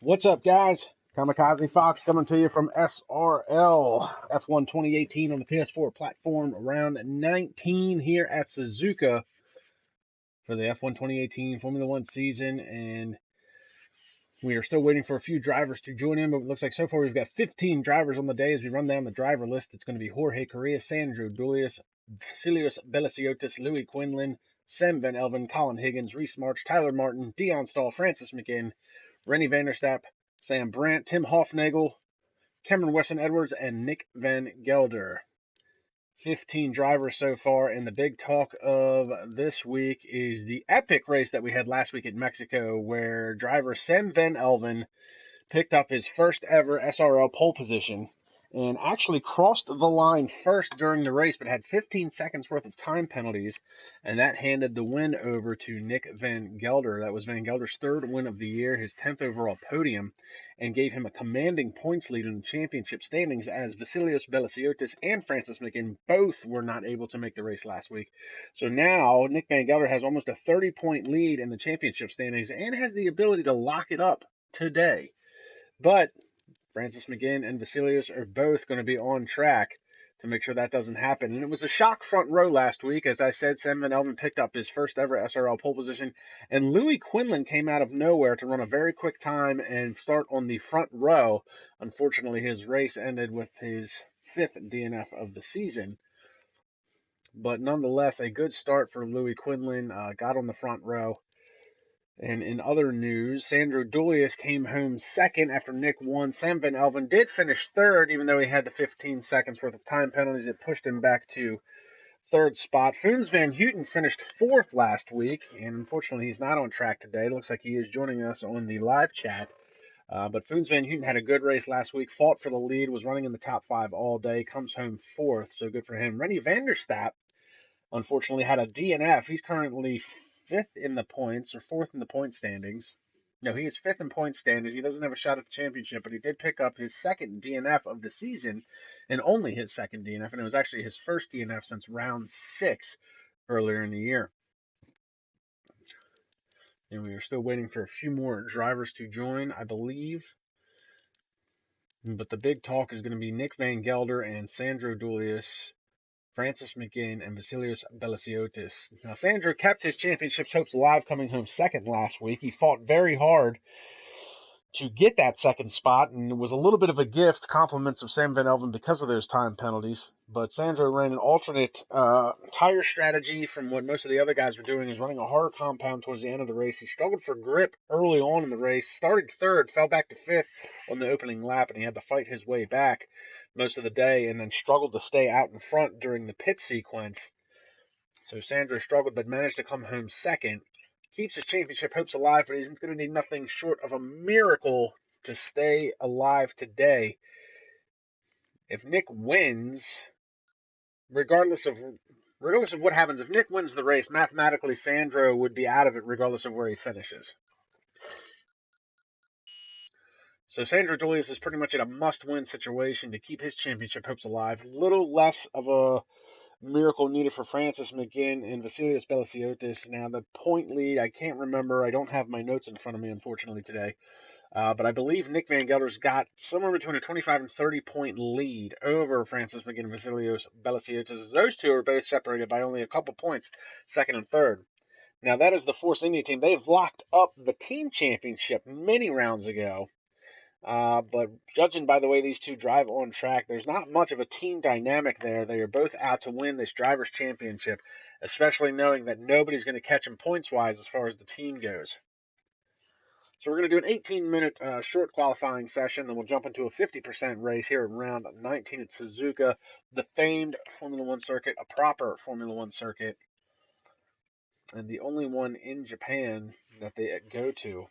What's up, guys? Kamikaze Fox coming to you from SRL F1 2018 on the PS4 platform, round 19 here at Suzuka for the F1 2018 Formula One season. And we are still waiting for a few drivers to join in, but it looks like so far we've got 15 drivers on the day. As we run down the driver list, it's going to be Jorge Correa, Sandro Dulius, Vasilios Beliciotis, Louis Quinlan, Sam Van Elven, Colin Higgins, Reese March, Tyler Martin, Dion Stahl, Francis McGinn, Rennie Vanderstapp, Sam Brandt, Tim Hofnagel, Cameron Weston Edwards, and Nick Van Gelder. 15 drivers so far, and the big talk of this week is the epic race that we had last week at Mexico, where driver Sam Van Elven picked up his first ever SRL pole position and actually crossed the line first during the race, but had 15 seconds worth of time penalties, and that handed the win over to Nick Van Gelder. That was Van Gelder's third win of the year, his 10th overall podium, and gave him a commanding points lead in the championship standings, as Vasilios Beliciotis and Francis McGinn both were not able to make the race last week. So now Nick Van Gelder has almost a 30-point lead in the championship standings and has the ability to lock it up today. But Francis McGinn and Vasilios are both going to be on track to make sure that doesn't happen. And it was a shock front row last week. As I said, Sam Van Elven picked up his first ever SRL pole position, and Louis Quinlan came out of nowhere to run a very quick time and start on the front row. Unfortunately, his race ended with his 5th DNF of the season. But nonetheless, a good start for Louis Quinlan, got on the front row. And in other news, Sandro Dulius came home second after Nick won. Sam Van Elven did finish third, even though he had the 15 seconds worth of time penalties. It pushed him back to third spot. Foons Van Houten finished fourth last week, and unfortunately he's not on track today. It looks like he is joining us on the live chat. But Foons Van Houten had a good race last week, fought for the lead, was running in the top 5 all day, comes home fourth, so good for him. Rennie Vanderstapp, unfortunately, had a DNF. He's currently 5th in the points, or 4th in the point standings. No, he is 5th in point standings. He doesn't have a shot at the championship, but he did pick up his second DNF of the season, and only his second DNF, and it was actually his first DNF since round 6 earlier in the year. And we are still waiting for a few more drivers to join, I believe. But the big talk is going to be Nick Van Gelder and Sandro Dulius, Francis McGinn, and Vasilios Beliciotis. Now, Sandro kept his championship hopes alive coming home second last week. He fought very hard to get that second spot, and it was a little bit of a gift, compliments of Sam Van Elven, because of those time penalties. But Sandro ran an alternate tire strategy from what most of the other guys were doing. He's running a harder compound towards the end of the race. He struggled for grip early on in the race, started third, fell back to 5th on the opening lap, and he had to fight his way back most of the day, and then struggled to stay out in front during the pit sequence. So Sandro struggled, but managed to come home second. Keeps his championship hopes alive, but he's going to need nothing short of a miracle to stay alive today. If Nick wins, regardless of what happens, if Nick wins the race, mathematically Sandro would be out of it regardless of where he finishes. So Sandro Dulius is pretty much in a must-win situation to keep his championship hopes alive. A little less of a miracle needed for Francis McGinn and Vasilios Beliciotis. Now, the point lead, I can't remember. I don't have my notes in front of me, unfortunately, today. But I believe Nick Van Gelder's got somewhere between a 25 and 30-point lead over Francis McGinn and Vasilios Beliciotis. Those two are both separated by only a couple points, second and third. Now, that is the Force India team. They've locked up the team championship many rounds ago. But judging by the way these two drive on track, there's not much of a team dynamic there. They are both out to win this Drivers' Championship, especially knowing that nobody's going to catch them points-wise as far as the team goes. So we're going to do an 18-minute short qualifying session, then we'll jump into a 50% race here in round 19 at Suzuka, the famed Formula One circuit, a proper Formula One circuit, and the only one in Japan that they go to.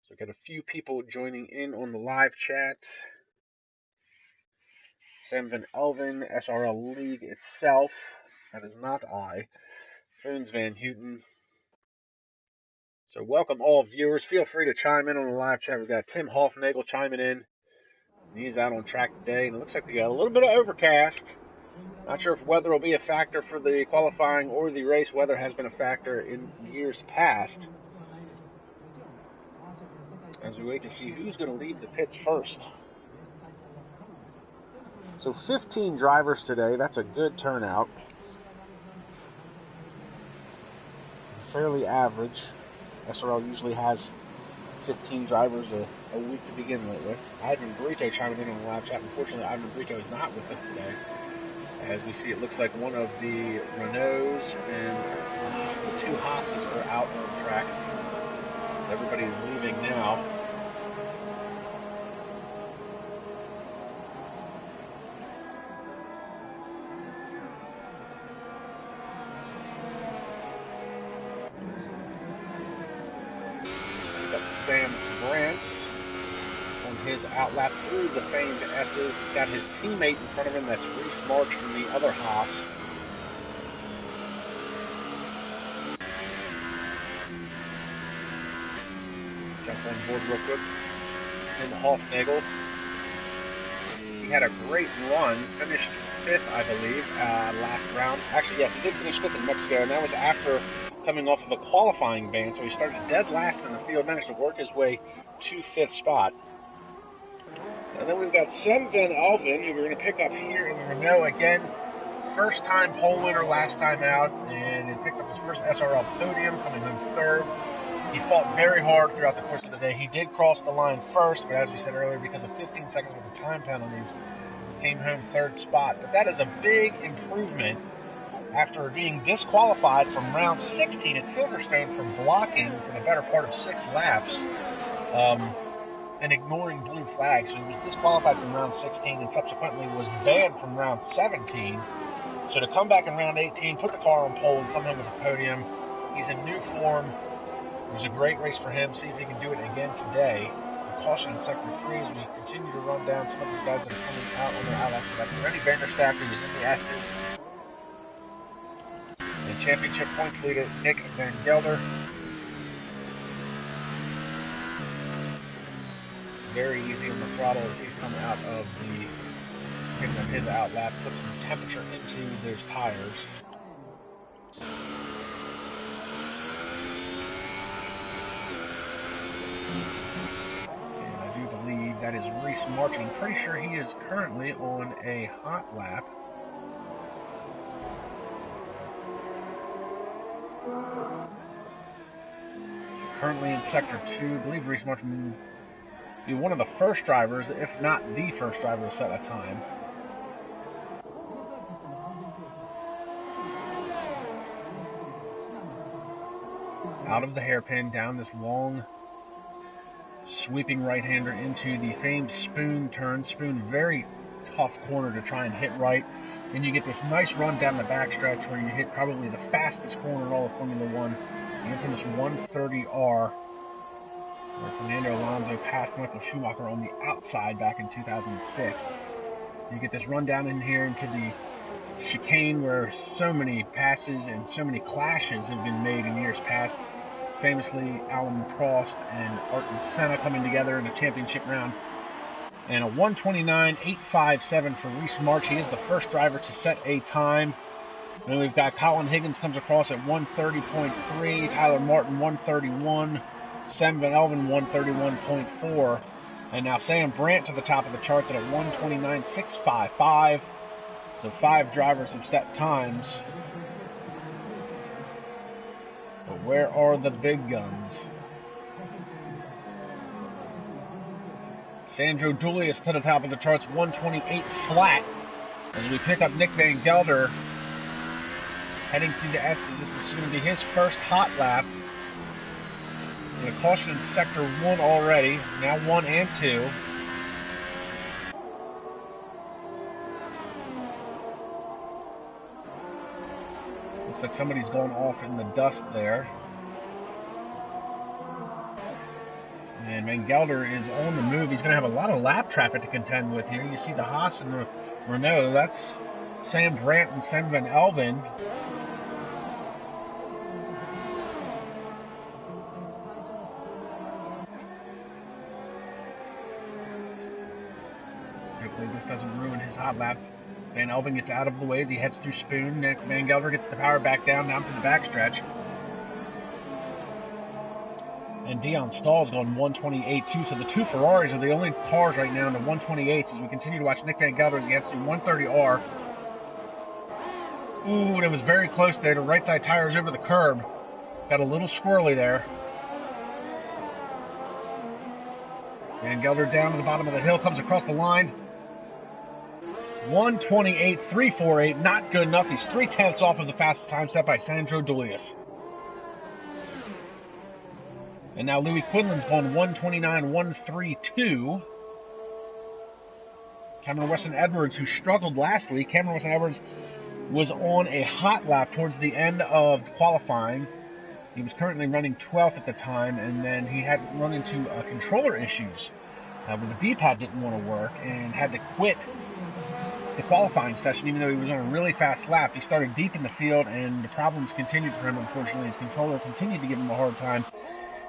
So we've got a few people joining in on the live chat. Sam Van Elven, SRL League itself. That is not I. Foons Van Houten. So welcome all viewers. Feel free to chime in on the live chat. We've got Tim Hofnagel chiming in. He's out on track today, and it looks like we got a little bit of overcast. Not sure if weather will be a factor for the qualifying or the race. Weather has been a factor in years past, as we wait to see who's going to leave the pits first. So 15 drivers today. That's a good turnout. Fairly average. SRL usually has 15 drivers a week to begin with. Ivan Brito chiming in on the live chat. Unfortunately, Ivan Brito is not with us today. As we see, it looks like one of the Renaults and the two Haas's are out on track. So everybody's leaving now. Got Sam Brandt on his outlap through the famed S's. He's got his teammate in front of him. That's Reese March from the other Haas. Jump on board real quick. Tim Hofnagel. He had a great run. Finished 5th, I believe, last round. Actually, yes, he did finish 5th in Mexico, and that was after coming off of a qualifying ban. So he started dead last in the field, managed to work his way to 5th spot. And then we've got Sven Van Alven, who we're going to pick up here in the Renault again. First time pole winner last time out, and he picked up his first SRL podium, coming home 3rd. He fought very hard throughout the course of the day. He did cross the line first, but as we said earlier, because of 15 seconds with the time penalties, came home 3rd spot. But that is a big improvement after being disqualified from round 16 at Silverstone from blocking for the better part of 6 laps. And ignoring blue flags. So he was disqualified from round 16 and subsequently was banned from round 17. So to come back in round 18, put the car on pole and come home with a podium, he's in new form. It was a great race for him. See if he can do it again today. Caution in sector 3 as we continue to run down some of these guys that are coming out on their outlap. We've got Rennie Vanderstappen, who's in the S's. And championship points leader Nick Van Gelder. Very easy on the throttle as he's coming out of the pits on his outlap, put some temperature into those tires. And I do believe that is Reese March. I'm pretty sure he is currently on a hot lap. Currently in sector 2, I believe Reese March be one of the first drivers, if not the first driver to set a time. Out of the hairpin, down this long, sweeping right-hander into the famed Spoon turn. Spoon, very tough corner to try and hit right. And you get this nice run down the backstretch where you hit probably the fastest corner in all of Formula One. You get from this 130R. Where Fernando Alonso passed Michael Schumacher on the outside back in 2006. You get this run down in here into the chicane where so many passes and so many clashes have been made in years past. Famously, Alan Prost and Ayrton Senna coming together in a championship round. And a 1:29.857 for Reese March. He is the first driver to set a time. And then we've got Colin Higgins comes across at 1:30.3. Tyler Martin 1:31. Sven Van Alven 1:31.4, and now Sam Brandt to the top of the charts at a 1:29.655. So 5 drivers have set times. But where are the big guns? Sandro Julius to the top of the charts, 1:28 flat. As we pick up Nick Van Gelder heading through the S's. This is going to be his first hot lap. A caution in sector 1 already, now 1 and 2. Looks like somebody's going off in the dust there. And Van Gelder is on the move. He's going to have a lot of lap traffic to contend with here. You see the Haas and the Renault. That's Sam Brandt and Sven Van Alven. Hopefully this doesn't ruin his hot lap. Van Elven gets out of the way as he heads through Spoon. Nick Van Gelder gets the power back down to the backstretch. And Dion Stahl's going 128.2, so the two Ferraris are the only cars right now in the 128s as we continue to watch Nick Van Gelder as he heads through 130R. Ooh, and it was very close there. The right side tire is over the curb. Got a little squirrely there. Van Gelder down to the bottom of the hill, comes across the line. 128.348, not good enough. He's 0.3 off of the fastest time set by Sandro Dulius. And now Louis Quinlan's going 129.132. Cameron Weston Edwards, who struggled last week. Cameron Weston Edwards was on a hot lap towards the end of the qualifying. He was currently running 12th at the time, and then he had run into controller issues where the D-pad didn't want to work and had to quit the qualifying session, even though he was on a really fast lap. He started deep in the field, and the problems continued for him, unfortunately. His controller continued to give him a hard time.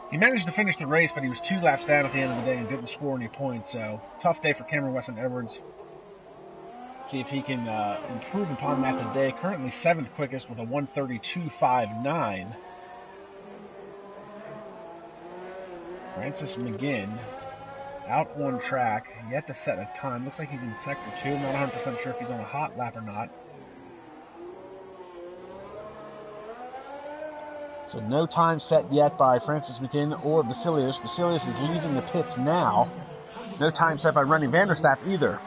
He managed to finish the race, but he was 2 laps down at the end of the day and didn't score any points. So, tough day for Cameron Weston Edwards. See if he can improve upon that today. Currently 7th quickest with a 132.59. Francis McGinn out on track, yet to set a time. Looks like he's in Sector 2. I'm not 100% sure if he's on a hot lap or not. So no time set yet by Francis McGinn or Vasilios. Vasilios is leaving the pits now. No time set by Rennie van der Staap either.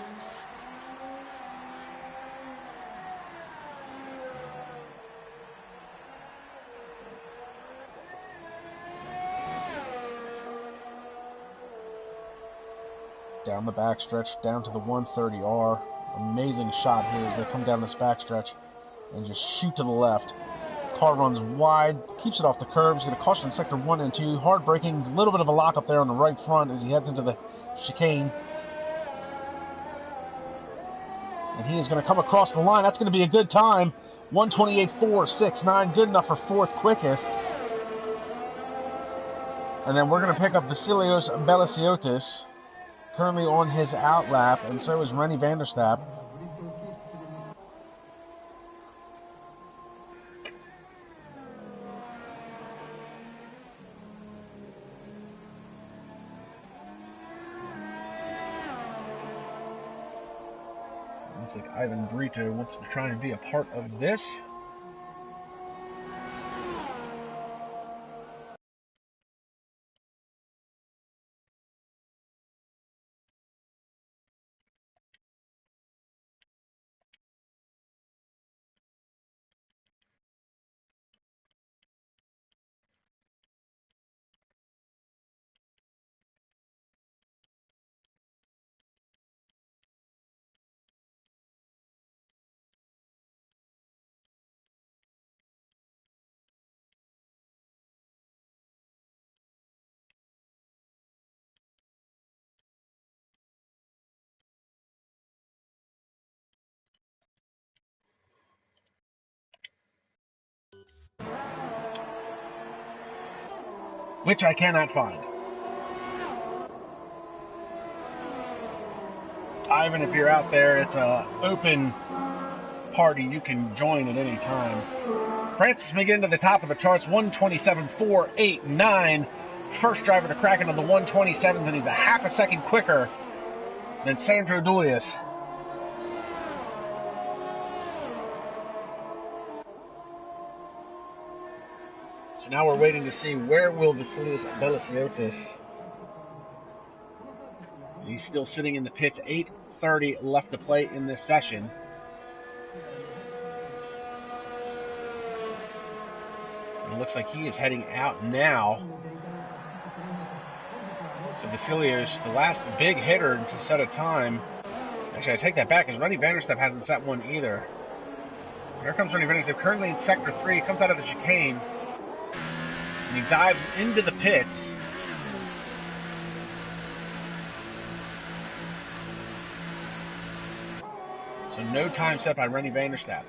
Down the backstretch, down to the 130R. Amazing shot here as they come down this backstretch and just shoot to the left. Car runs wide, keeps it off the curb. He's going to caution in sector 1 and 2. Hard braking, a little bit of a lock up there on the right front as he heads into the chicane. And he is going to come across the line. That's going to be a good time. 128.469, good enough for 4th quickest. And then we're going to pick up Vasilios Belasiotis, currently on his out lap, and so is Rennie van der Staap. Looks like Ivan Brito wants to try and be a part of this. Which I cannot find. Ivan, if you're out there, it's an open party. You can join at any time. Francis McGinn to the top of the charts, 127.489. First driver to crack into the 127s, and he's a half a second quicker than Sandro Dulius. Now we're waiting to see where will Vasilios Belasiotis. He's still sitting in the pits. 8:30 left to play in this session. And it looks like he is heading out now. So Vasilios, the last big hitter to set a time. Actually, I take that back, because Rennie van der Staap hasn't set one either. Here comes Rennie van der Staap, currently in Sector 3. He comes out of the chicane. And he dives into the pits. So no time set by Rennie van der Staap.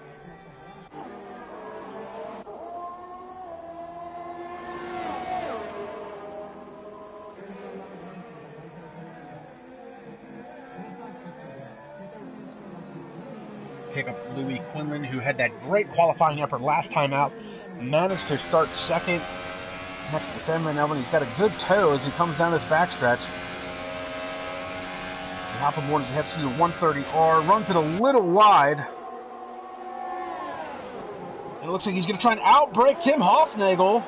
pick up Louis Quinlan, who had that great qualifying effort last time out. Managed to start second next to Sandman Elvin. He's got a good toe as he comes down this backstretch. Hop aboard as he heads through the 130R, runs it a little wide. And it looks like he's going to try and outbrake Tim Hofnagel.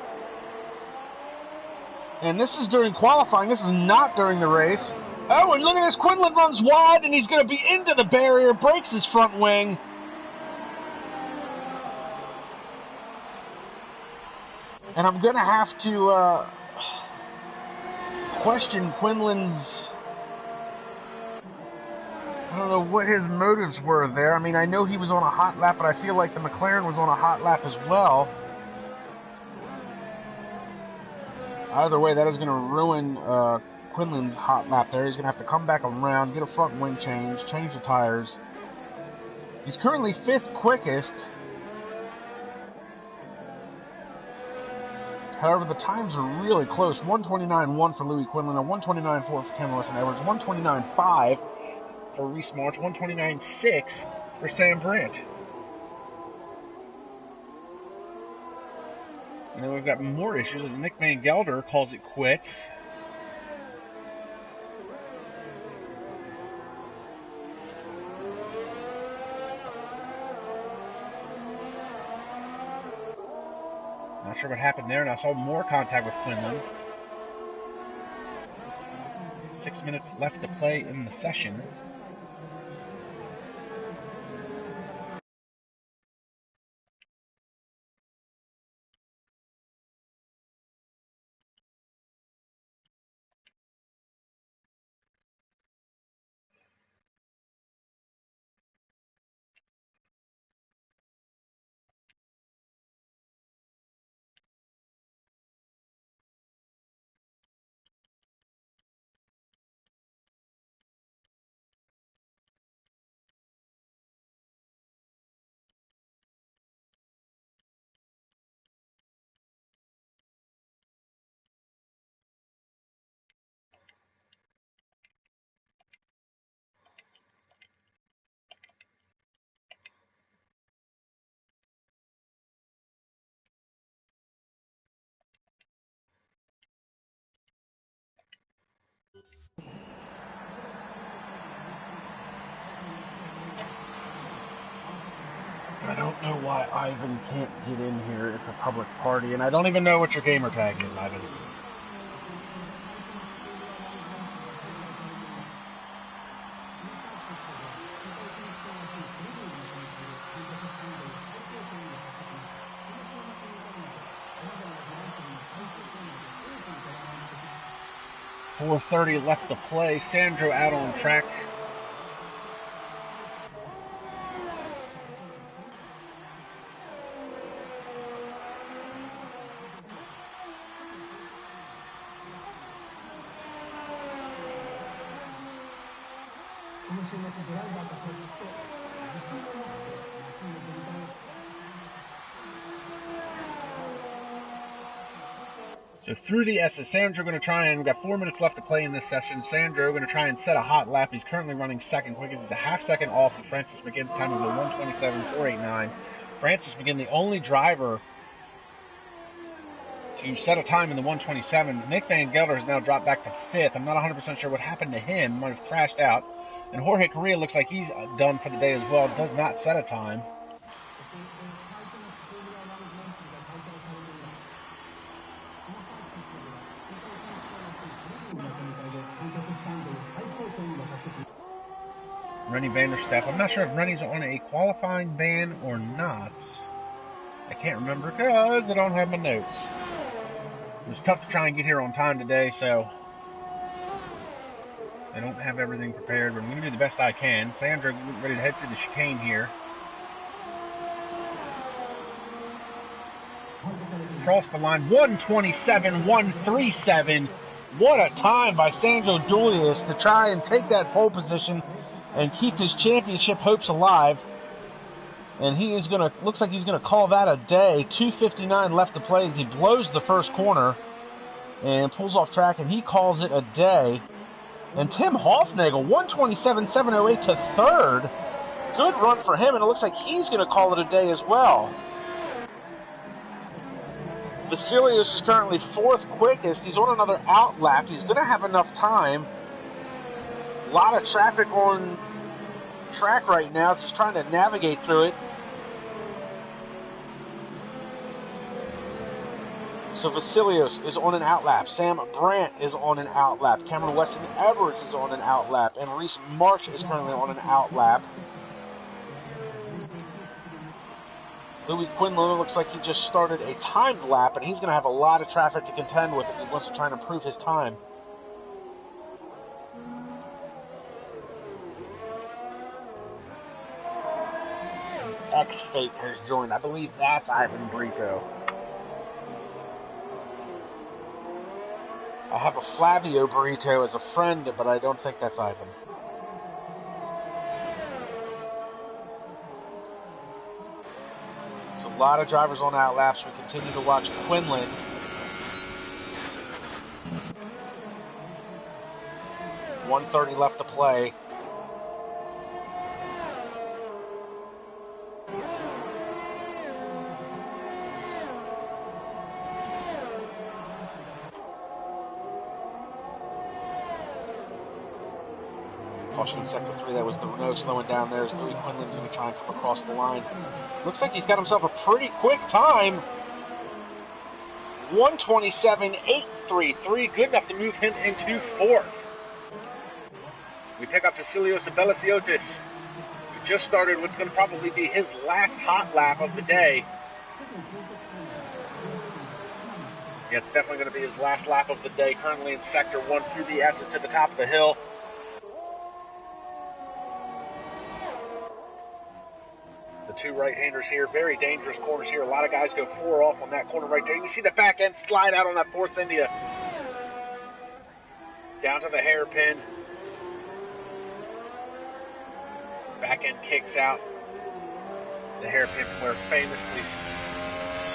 And this is during qualifying. This is not during the race. Oh, and look at this. Quinlan runs wide, and he's going to be into the barrier, breaks his front wing. And I'm going to have to question Quinlan's... I don't know what his motives were there. I mean, I know he was on a hot lap, but I feel like the McLaren was on a hot lap as well. Either way, that is going to ruin Quinlan's hot lap there. He's going to have to come back around, get a front wing change the tires. He's currently 5th quickest. However, the times are really close. 1:29.1 for Louis Quinlan, a 1:29.4 for Cameron Edwards, 1:29.5 for Reese March, 1:29.6 for Sam Brandt. And then we've got more issues as Nick Van Gelder calls it quits. Not sure what happened there, and I saw more contact with Quinlan. 6 minutes left to play in the session. I don't know why Ivan can't get in here. It's a public party, and I don't even know what your gamer tag is, Ivan. .430 left to play. Sandro out on track. So through the S's, Sandro going to try and, we've got 4 minutes left to play in this session. Sandro going to try and set a hot lap. He's currently running second quickest. He's a half-second off of Francis McGinn's time of the 1:27.489. Francis McGinn, the only driver to set a time in the 1:27s. Nick Van Gelder has now dropped back to 5th. I'm not 100% sure what happened to him. Might have crashed out. And Jorge Correa looks like he's done for the day as well. Does not set a time. Rennie Vanderstapp. I'm not sure if Rennie's on a qualifying ban or not. I can't remember because I don't have my notes. It was tough to try and get here on time today, so I don't have everything prepared, but I'm going to do the best I can. Sandra ready to head through the chicane here. Across the line, 1:27.137. What a time by Sandro Julius to try and take that pole position and keep his championship hopes alive. And he is going to, looks like he's going to call that a day. 2:59 left to play. He blows the first corner and pulls off track, and he calls it a day. And Tim Hofnagel, 1:27.708 to third. good run for him, and it looks like he's going to call it a day as well. Vasilios is currently 4th quickest. He's on another out lap. He's going to have enough time. A lot of traffic on track right now. He's trying to navigate through it. So Vasilios is on an out lap. Sam Brandt is on an out lap. Cameron Weston Edwards is on an out lap. And Reese March is currently on an out lap. Louis Quinlan looks like he just started a timed lap, and he's going to have a lot of traffic to contend with if he wants to try and improve his time. X-Fate has joined. I believe that's Ivan Brito. I have a Flavio Brito as a friend, but I don't think that's Ivan. So a lot of drivers on out laps. We continue to watch Quinlan. .130 left to play. Caution in sector 3, that was the Renault slowing down there. As Louis Quinlan going to try and come across the line. Looks like he's got himself a pretty quick time. 1:27.833, good enough to move him into 4th. We pick up Vasilios Belasiotis, who just started what's going to probably be his last hot lap of the day. Yeah, it's definitely going to be his last lap of the day. Currently in sector 1 through the S's to the top of the hill. Two right-handers here, very dangerous corners here. A lot of guys go 4 off on that corner right there. You can see the back end slide out on that Force India. Down to the hairpin. Back end kicks out. The hairpin where famously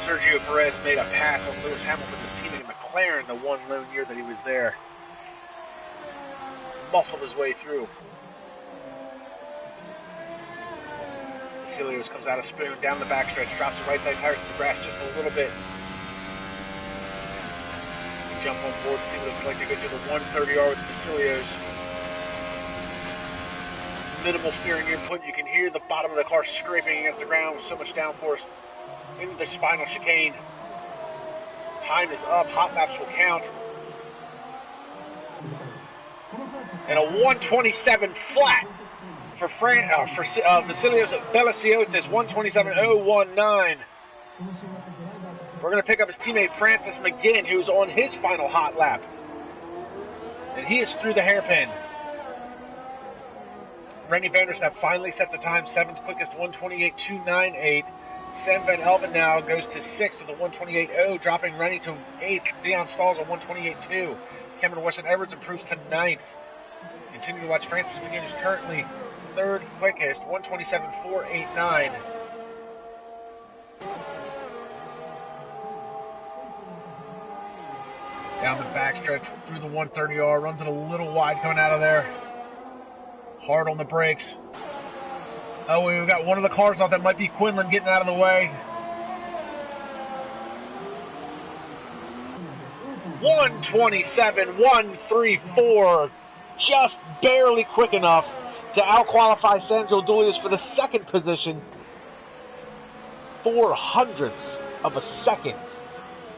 Sergio Perez made a pass on Lewis Hamilton's teammate in McLaren the one lone year that he was there. Muffled his way through. Vasilios comes out of spoon, down the backstretch, drops the right side tires to the grass just a little bit. We jump on board, see what it's like to go through the 130R with Vasilios. Minimal steering input. You can hear the bottom of the car scraping against the ground with so much downforce into this final chicane. Time is up. Hot laps will count. And a 1:27 flat for Vasilios Belasiotis, 1:27.019. We're going to pick up his teammate Francis McGinn, who's on his final hot lap. And he is through the hairpin. Rennie Vanderstappen finally sets the time, 7th quickest, 1:28.298. Sam Van Elven now goes to 6th with a 1:28.0, dropping Rennie to 8th. Dion Stalls on 1:28.2. Cameron Weston Edwards improves to 9th. Continue to watch Francis McGinn, who's currently 3rd quickest, 1:27.489. Down the backstretch through the 130R, runs it a little wide coming out of there. Hard on the brakes. Oh, we've got one of the cars off. That might be Quinlan getting out of the way. 1:27.134, just barely quick enough to out-qualify Sandro Dulius for the 2nd position. 0.04 of a second.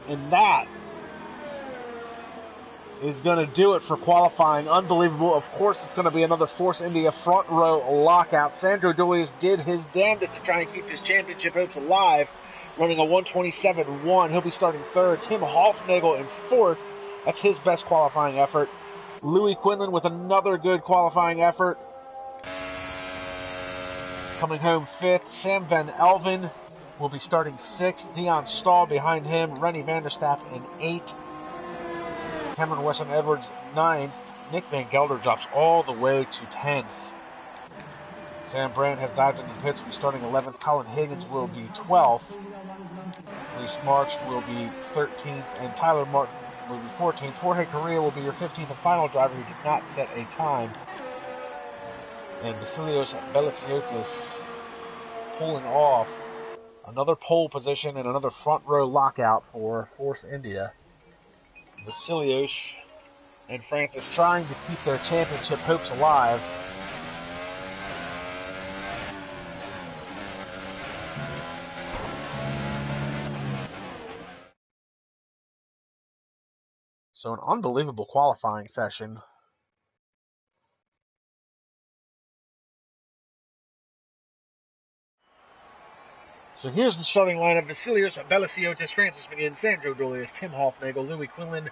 And that is going to do it for qualifying. Unbelievable. Of course, it's going to be another Force India front row lockout. Sandro Dulius did his damnedest to try and keep his championship hopes alive, running a 1:27.1. He'll be starting 3rd. Tim Hoffnagel in 4th. That's his best qualifying effort. Louis Quinlan with another good qualifying effort. Coming home 5th. Sam Van Elven will be starting 6th. Dion Stahl behind him. Rennie Vanderstappen in 8th. Cameron Weston Edwards 9th. Nick Van Gelder drops all the way to 10th. Sam Brandt has dived into the pits, will be starting 11th. Colin Higgins will be 12th. Reese March will be 13th. And Tyler Martin will be 14th. Jorge Correa will be your 15th and final driver who did not set a time. And Vasilios Belisiotis pulling off another pole position and another front row lockout for Force India. Vasilios and Francis trying to keep their championship hopes alive. So an unbelievable qualifying session. So here's the starting lineup. Vasilios Belisiotis, Francis McGinn, Sandro Dolius, Tim Hofnagel, Louis Quinlan,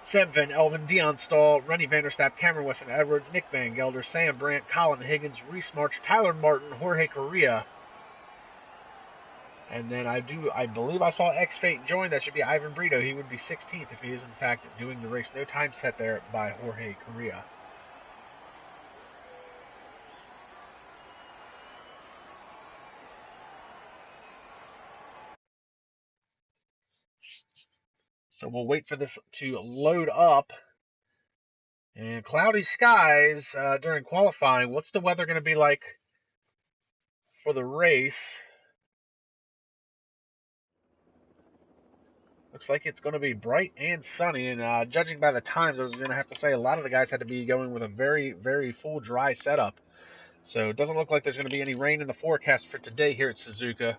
Seb Van Elven, Dion Stahl, Rennie Vanderstapp, Cameron Weston Edwards, Nick Van Gelder, Sam Brandt, Colin Higgins, Reese March, Tyler Martin, Jorge Correa. And then I believe I saw X-Fate join. That should be Ivan Brito. He would be 16th if he is in fact doing the race. No time set there by Jorge Correa. So we'll wait for this to load up. And cloudy skies during qualifying. What's the weather going to be like for the race? Looks like it's going to be bright and sunny. And judging by the times, I was going to have to say a lot of the guys had to be going with a very, very full dry setup. So it doesn't look like there's going to be any rain in the forecast for today here at Suzuka.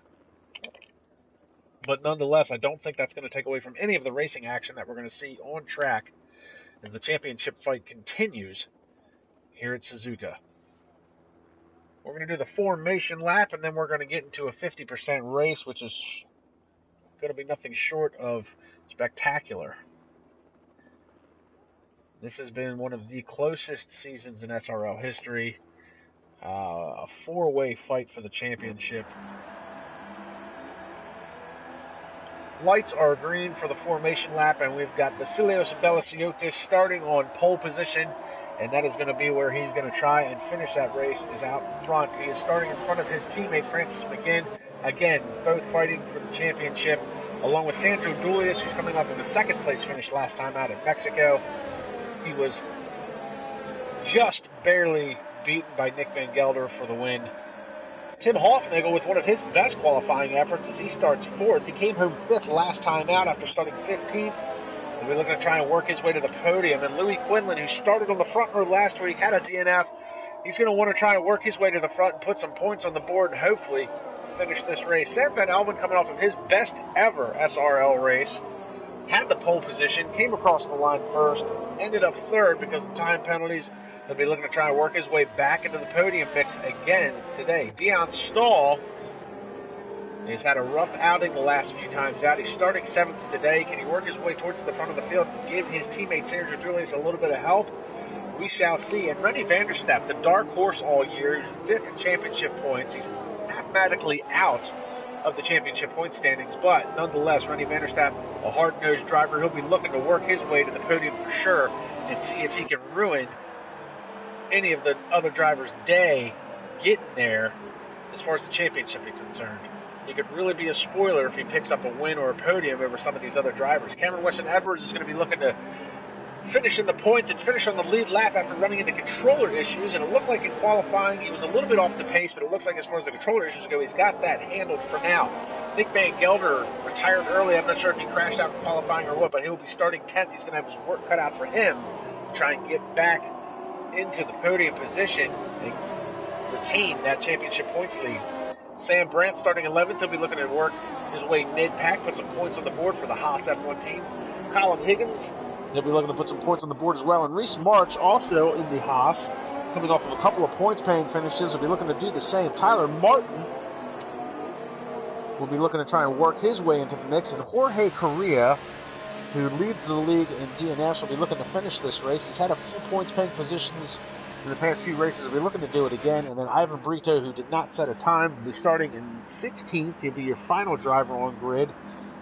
But nonetheless, I don't think that's going to take away from any of the racing action that we're going to see on track as the championship fight continues here at Suzuka. We're going to do the formation lap, and then we're going to get into a 50% race, which is going to be nothing short of spectacular. This has been one of the closest seasons in SRL history. A four-way fight for the championship. Lights are green for the formation lap, and we've got Vasilios Belisiotis starting on pole position, and that is going to be where he's going to try and finish that race, is out in front. He is starting in front of his teammate Francis McGinn, again, both fighting for the championship, along with Sandro Dolius, who's coming off of the second place finish last time out in Mexico. He was just barely beaten by Nick Van Gelder for the win. Tim Hofnagel with one of his best qualifying efforts as he starts fourth. He came home fifth last time out after starting 15th. And we're looking to try and work his way to the podium. And Louis Quinlan, who started on the front row last week, had a DNF. He's going to want to try and work his way to the front and put some points on the board and hopefully finish this race. Sam Van Elven coming off of his best ever SRL race. Had the pole position, came across the line first, ended up third because of time penalties. He'll be looking to try and work his way back into the podium mix again today. Dion Stahl has had a rough outing the last few times out. He's starting 7th today. Can he work his way towards the front of the field and give his teammate Sandro Dolius a little bit of help? We shall see. And Rennie Vanderstapp, the dark horse all year, 5th in championship points. He's mathematically out of the championship point standings, but nonetheless, Rennie Vanderstapp, a hard-nosed driver, he'll be looking to work his way to the podium for sure and see if he can ruin any of the other drivers' day getting there as far as the championship is concerned. He could really be a spoiler if he picks up a win or a podium over some of these other drivers. Cameron Weston Edwards is going to be looking to finish in the points and finish on the lead lap after running into controller issues, and it looked like in qualifying he was a little bit off the pace, but it looks like as far as the controller issues go, he's got that handled for now. Nick Van Gelder retired early. I'm not sure if he crashed out in qualifying or what, but he'll be starting 10th. He's going to have his work cut out for him to try and get back into the podium position and retain that championship points lead. Sam Brandt starting 11th. He'll be looking to work his way mid-pack, put some points on the board for the Haas F1 team. Colin Higgins, he'll be looking to put some points on the board as well. And Reese March, also in the Haas, coming off of a couple of points-paying finishes, will be looking to do the same. Tyler Martin will be looking to try and work his way into the mix. And Jorge Correa, who leads the league in DNFs, will be looking to finish this race. He's had a few points-paying positions in the past few races. He'll be looking to do it again. And then Ivan Brito, who did not set a time, will be starting in 16th. He'll be your final driver on grid.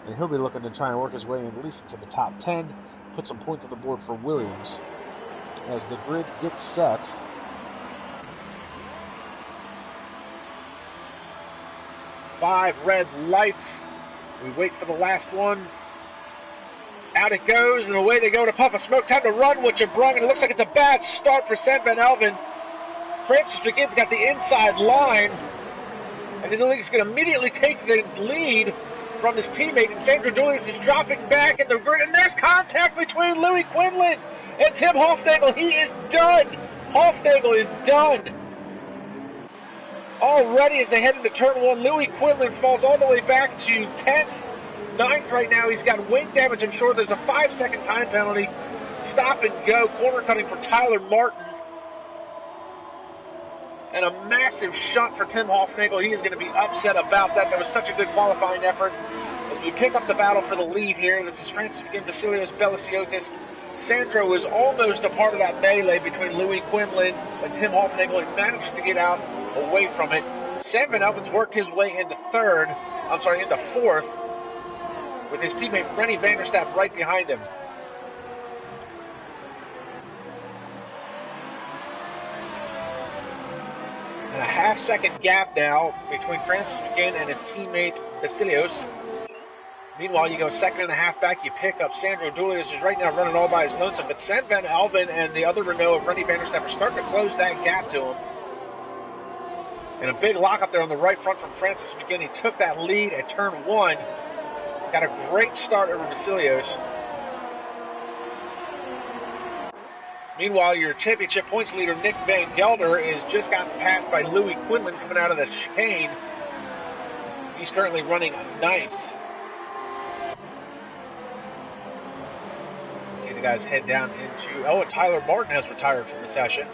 And he'll be looking to try and work his way at least into the top 10. Put some points on the board for Williams as the grid gets set. Five red lights. We wait for the last one. Out it goes, and away they go to puff of smoke. Time to run what you brung, and it looks like it's a bad start for Sam Van Elven. Francis McGinn's got the inside line, and he's going to immediately take the lead from his teammate, and Sandro Julius is dropping back in the grid, and there's contact between Louis Quinlan and Tim Hofnagel. He is done. Hofnagel is done. Already as they head into turn one, Louis Quinlan falls all the way back to 10th, 9th right now. He's got wing damage. I'm sure there's a 5-second time penalty. Stop and go, corner cutting for Tyler Martin. And a massive shunt for Tim Hofnagel. He is going to be upset about that. That was such a good qualifying effort. As we pick up the battle for the lead here, this is Francis McGinn, Vasilios Belasiotis. Sandro was almost a part of that melee between Louis Quinlan and Tim Hofnagel. He managed to get out away from it. Sam Van Elven's worked his way into fourth, with his teammate Rennie Vanderstapp right behind him. And a half-second gap now between Francis McGinn and his teammate Vasilios. Meanwhile, you go second and a half back, you pick up Sandro Julius, who's right now running all by his lonesome, but Sam Van Elven and the other Renault of Rennie Vanderstapp are starting to close that gap to him. And a big lock up there on the right front from Francis McGinn. He took that lead at turn one. Got a great start over Vasilios. Meanwhile, your championship points leader, Nick Van Gelder, is just gotten passed by Louis Quinlan coming out of the chicane. He's currently running 9th. See the guys head down into... Oh, and Tyler Martin has retired from the session.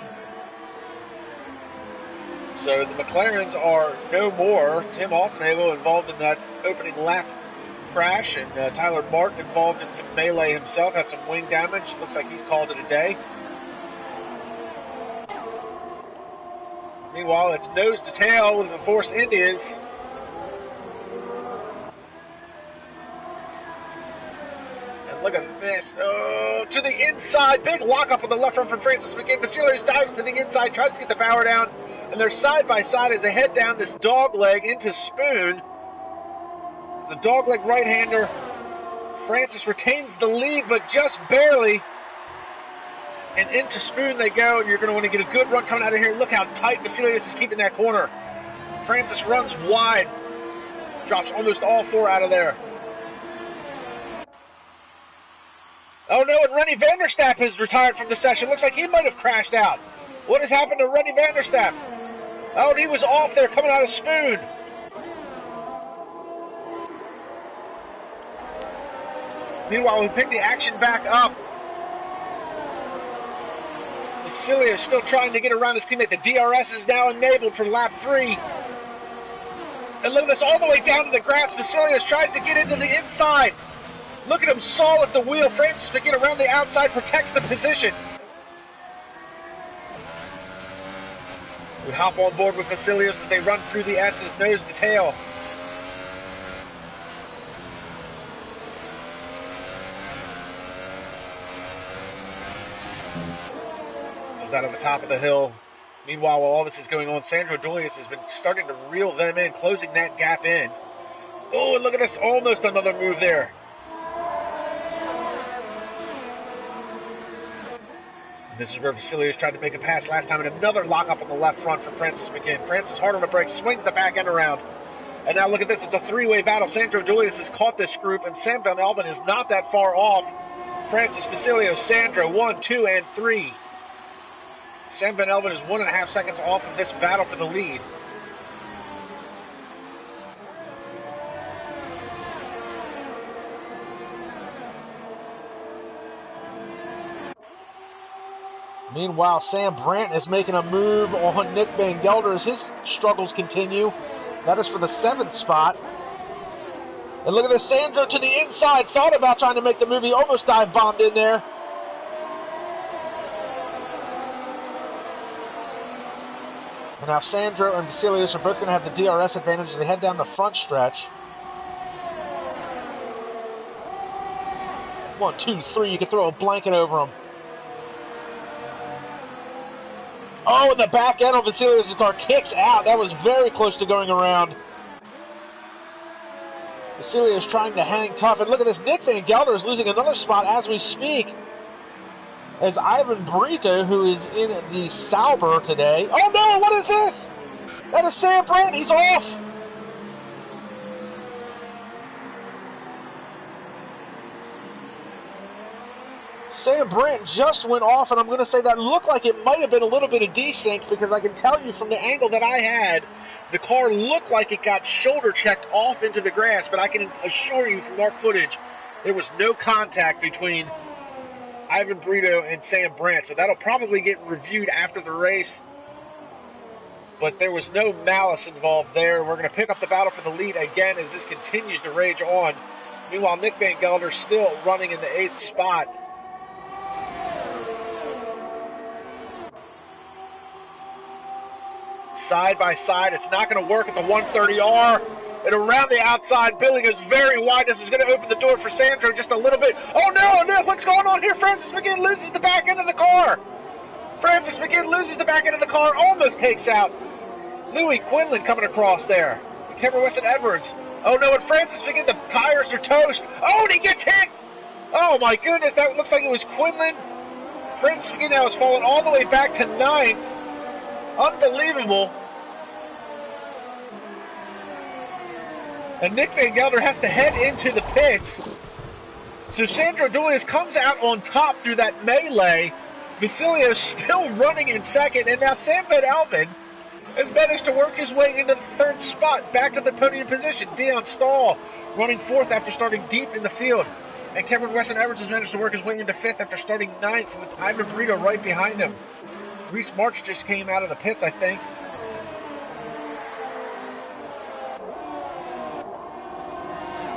So the McLarens are no more. Tim Hofnagel involved in that opening lap crash, and Tyler Martin involved in some melee himself, had some wing damage. Looks like he's called it a day. Meanwhile, it's nose to tail with the Force Indias. And look at this. Oh, to the inside. Big lockup on the left front from Francis McGinn. Vasilios dives to the inside, tries to get the power down. And they're side by side as they head down this dog leg into Spoon. It's a dog leg right-hander. Francis retains the lead, but just barely. And into Spoon they go, and you're going to want to get a good run coming out of here. Look how tight Vasilios is keeping that corner. Francis runs wide. Drops almost all four out of there. Oh no, and Rennie Vanderstapp has retired from the session. Looks like he might have crashed out. What has happened to Rennie Vanderstapp? Oh, and he was off there coming out of Spoon. Meanwhile, we pick the action back up. Vasilios still trying to get around his teammate. The DRS is now enabled for lap 3. And look at this, all the way down to the grass. Vasilios tries to get into the inside. Look at him saw at the wheel. Francis McGinn around the outside protects the position. We hop on board with Vasilios as they run through the S's nose to tail. Comes out of the top of the hill. Meanwhile, while all this is going on, Sandro Julius has been starting to reel them in, closing that gap in. Oh, and look at this, almost another move there. This is where Vasilios tried to make a pass last time, and another lockup on the left front for Francis McGinn. Francis hard on the brakes, swings the back end around. And now look at this, it's a three-way battle. Sandro Julius has caught this group, and Sam Van Elven is not that far off. Francis, Vasilios, Sandro, 1, 2, and 3. Sam Van Elven is 1.5 seconds off of this battle for the lead. Meanwhile, Sam Brandt is making a move on Nick Van Gelder as his struggles continue. That is for the 7th spot. And look at this, Sandro to the inside, thought about trying to make the move. He almost dive bombed in there. And now Sandro and Vasilios are both going to have the DRS advantage as they head down the front stretch. 1, 2, 3, you can throw a blanket over them. Oh, and the back end of Vasilios' car kicks out. That was very close to going around. Vasilios trying to hang tough. And look at this, Nick Van Gelder is losing another spot as we speak. as Ivan Brito, who is in the Sauber today. Oh no, what is this? That is Sam Brandt, he's off. Sam Brandt just went off, and I'm going to say that looked like it might have been a little bit of desync, because I can tell you from the angle that I had, the car looked like it got shoulder checked off into the grass, but I can assure you from our footage, there was no contact between Ivan Brito and Sam Brandt, so that'll probably get reviewed after the race, but there was no malice involved there. We're going to pick up the battle for the lead again as this continues to rage on. Meanwhile, Nick Van Gelder still running in the 8th spot. Side by side, it's not going to work at the 130R. And around the outside, Billy goes very wide. This is going to open the door for Sandro just a little bit. Oh no, what's going on here? Francis McGinn loses the back end of the car. Francis McGinn loses the back end of the car, almost takes out Louis Quinlan coming across there. Cameron Weston Edwards. Oh no, and Francis McGinn, the tires are toast. Oh, and he gets hit. Oh my goodness, that looks like it was Quinlan. Francis McGinn now has fallen all the way back to 9th. Unbelievable. And Nick Van Gelder has to head into the pits. So Sandro Dulius comes out on top through that melee. Vasilio still running in second. And now Sam Van Alphen has managed to work his way into the 3rd spot, back to the podium position. Dion Stahl running 4th after starting deep in the field. And Cameron Weston Edwards has managed to work his way into 5th after starting 9th with Ivan Brito right behind him. Reese March just came out of the pits, I think.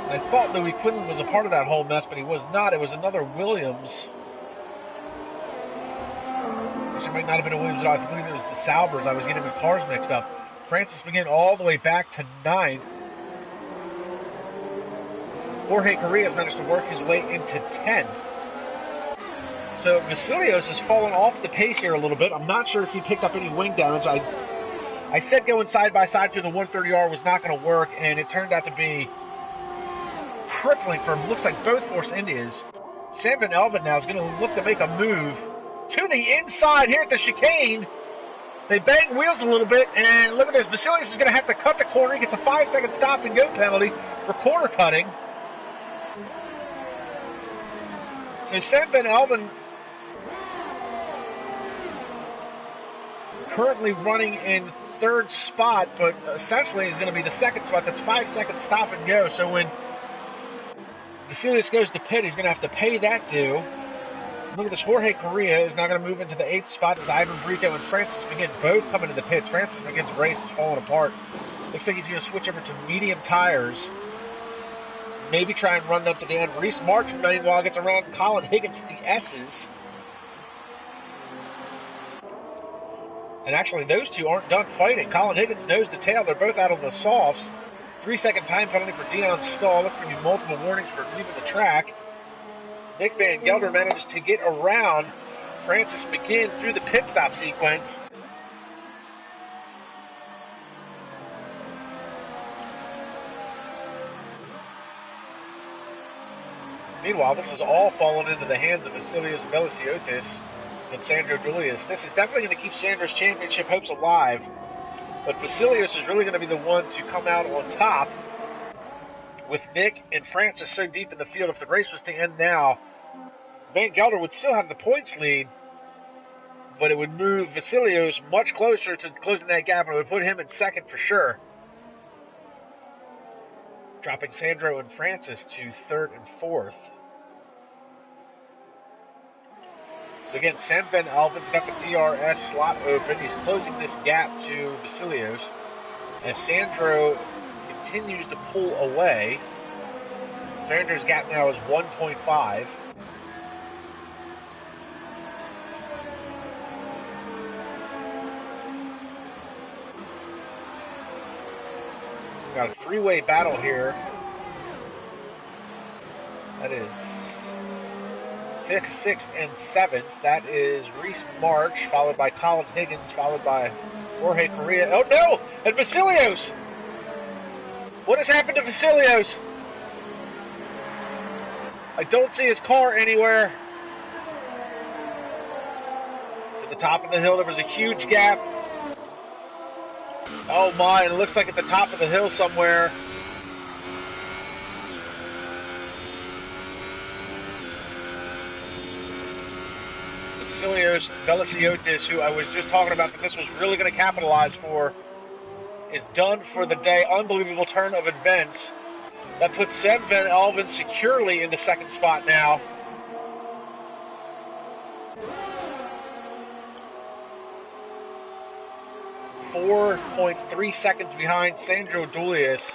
I thought Louis Quinlan was a part of that whole mess, but he was not. It was another Williams. Actually, it might not have been a Williams at all. I believe it was the Saubers. I was getting the cars mixed up. Francis McGinn all the way back to 9th. Jorge Correa has managed to work his way into 10th. So Vasilios has fallen off the pace here a little bit. I'm not sure if he picked up any wing damage. I said going side by side through the 130R was not going to work, and it turned out to be crippling for, looks like both Force Indias. Sam Van Elven now is going to look to make a move to the inside here at the chicane. They bang wheels a little bit, and look at this. Vasilios is going to have to cut the corner. He gets a 5-second stop and go penalty for corner cutting. So Sam Van Elven currently running in 3rd spot, but essentially is going to be the 2nd spot. That's 5 seconds stop and go. So when Vasilios goes to pit, he's going to have to pay that due. Look at this. Jorge Correa is now going to move into the 8th spot as Ivan Brito and Francis McGinn both come into the pits. Francis McGinn's race is falling apart. Looks like he's going to switch over to medium tires. Maybe try and run them to the end. Reese March, meanwhile, gets around Colin Higgins to the S's. And actually, those two aren't done fighting. Colin Higgins nose to tail. They're both out on the softs. 3-second time penalty for Dion Stahl. That's going to be multiple warnings for leaving the track. Nick Van Gelder managed to get around Francis McGinn through the pit stop sequence. Meanwhile, this has all fallen into the hands of Vasilios Veliciotis and Sandro Dulius. This is definitely going to keep Sandro's championship hopes alive, but Vasilios is really going to be the one to come out on top with Nick and Francis so deep in the field. If the race was to end now, Van Gelder would still have the points lead, but it would move Vasilios much closer to closing that gap, and it would put him in 2nd for sure, dropping Sandro and Francis to 3rd and 4th. So again, Sam Van Alphen's got the DRS slot open. He's closing this gap to Vasilios as Sandro continues to pull away. Sandro's gap now is 1.5. Got a 3-way battle here. That is 5th, 6th, and 7th. That is Reese March, followed by Colin Higgins, followed by Jorge Correa. Oh no! And Vasilios! What has happened to Vasilios? I don't see his car anywhere. top of the hill, there was a huge gap. Oh my, it looks like at the top of the hill somewhere. Veliciotis, who I was just talking about that this was really going to capitalize for, is done for the day. Unbelievable turn of events. That puts Sam Van Elven securely into second spot now. .3 seconds behind Sandro Dulius.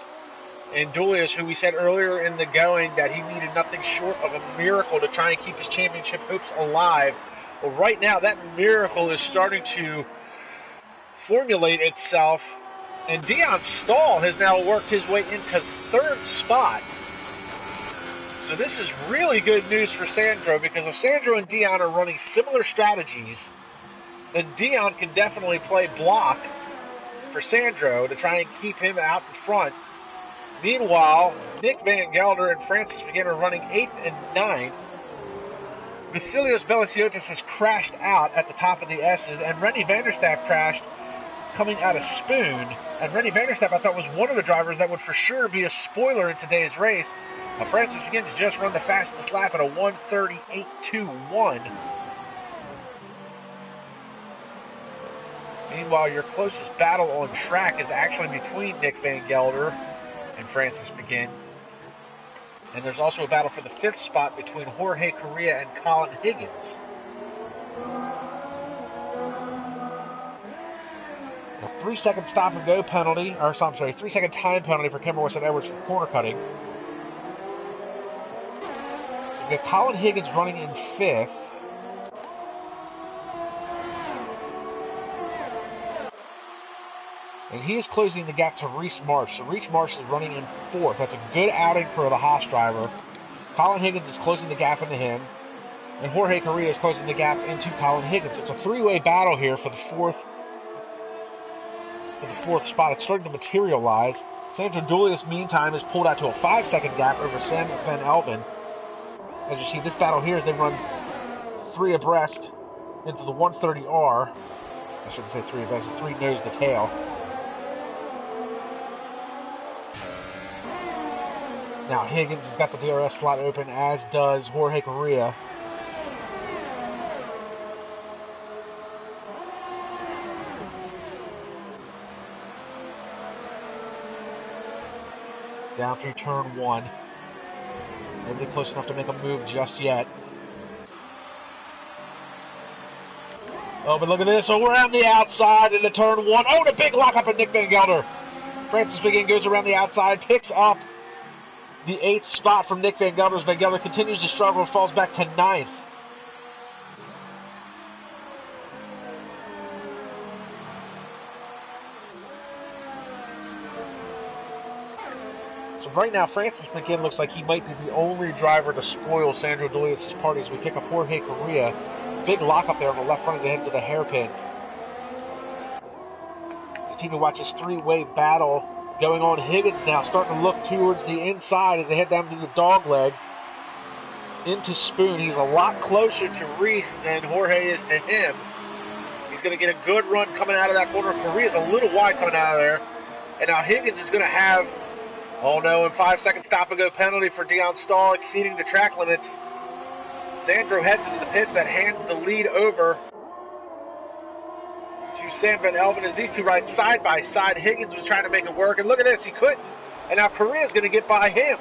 And Dulius, who we said earlier in the going that he needed nothing short of a miracle to try and keep his championship hopes alive. Well, right now, that miracle is starting to formulate itself, and Dion Stahl has now worked his way into third spot. So this is really good news for Sandro, because if Sandro and Dion are running similar strategies, then Dion can definitely play block for Sandro to try and keep him out in front. Meanwhile, Nick Van Gelder and Francis McGinn are running 8th and 9th. Vasilios Veliciotis has crashed out at the top of the S's, and Rennie Vanderstapp crashed coming out of Spoon. And Rennie Vanderstapp, I thought, was one of the drivers that would for sure be a spoiler in today's race. Francis McGinn has just run the fastest lap at a 1:38.21. Meanwhile, your closest battle on track is actually between Nick Van Gelder and Francis McGinn. And there's also a battle for the 5th spot between Jorge Correa and Colin Higgins. A 3-second stop and go penalty, or I'm sorry, 3-second time penalty for Kimber Weston Edwards for corner cutting. We've got Colin Higgins running in 5th. And he is closing the gap to Reese Marsh. So Reese Marsh is running in 4th. That's a good outing for the Haas driver. Colin Higgins is closing the gap into him. And Jorge Correa is closing the gap into Colin Higgins. It's a 3-way battle here for the fourth spot. It's starting to materialize. Sandro Dulius, meantime, has pulled out to a 5-second gap over Sam Van Elven. As you see, this battle here is they run 3 abreast into the 130R. I shouldn't say 3 abreast, 3 nose to tail. Now Higgins has got the DRS slot open, as does Jorge Correa. Down through turn 1. Nobody close enough to make a move just yet. Oh, but look at this. So around the outside into turn 1. Oh, and a big lockup of Nick Van Gelder. Francis McGinn goes around the outside, picks up the 8th spot from Nick Van Gelder. Van Gelder continues to struggle and falls back to 9th. So right now, Francis McGinn looks like he might be the only driver to spoil Sandro Dulius' party as we pick up Jorge Correa. Big lockup there on the left front as they head to the hairpin. Continue to watch this 3-way battle going on. Higgins now starting to look towards the inside as they head down to the dog leg into Spoon. He's a lot closer to Reese than Jorge is to him. He's going to get a good run coming out of that corner. Correa's a little wide coming out of there. And now Higgins is going to have, oh no, and 5-second stop and go penalty for Dion Stahl exceeding the track limits. Sandro heads into the pits. That hands the lead over to Sam Van Elven as these two ride side by side. Higgins was trying to make it work, and look at this, he couldn't. And now Correa's going to get by him.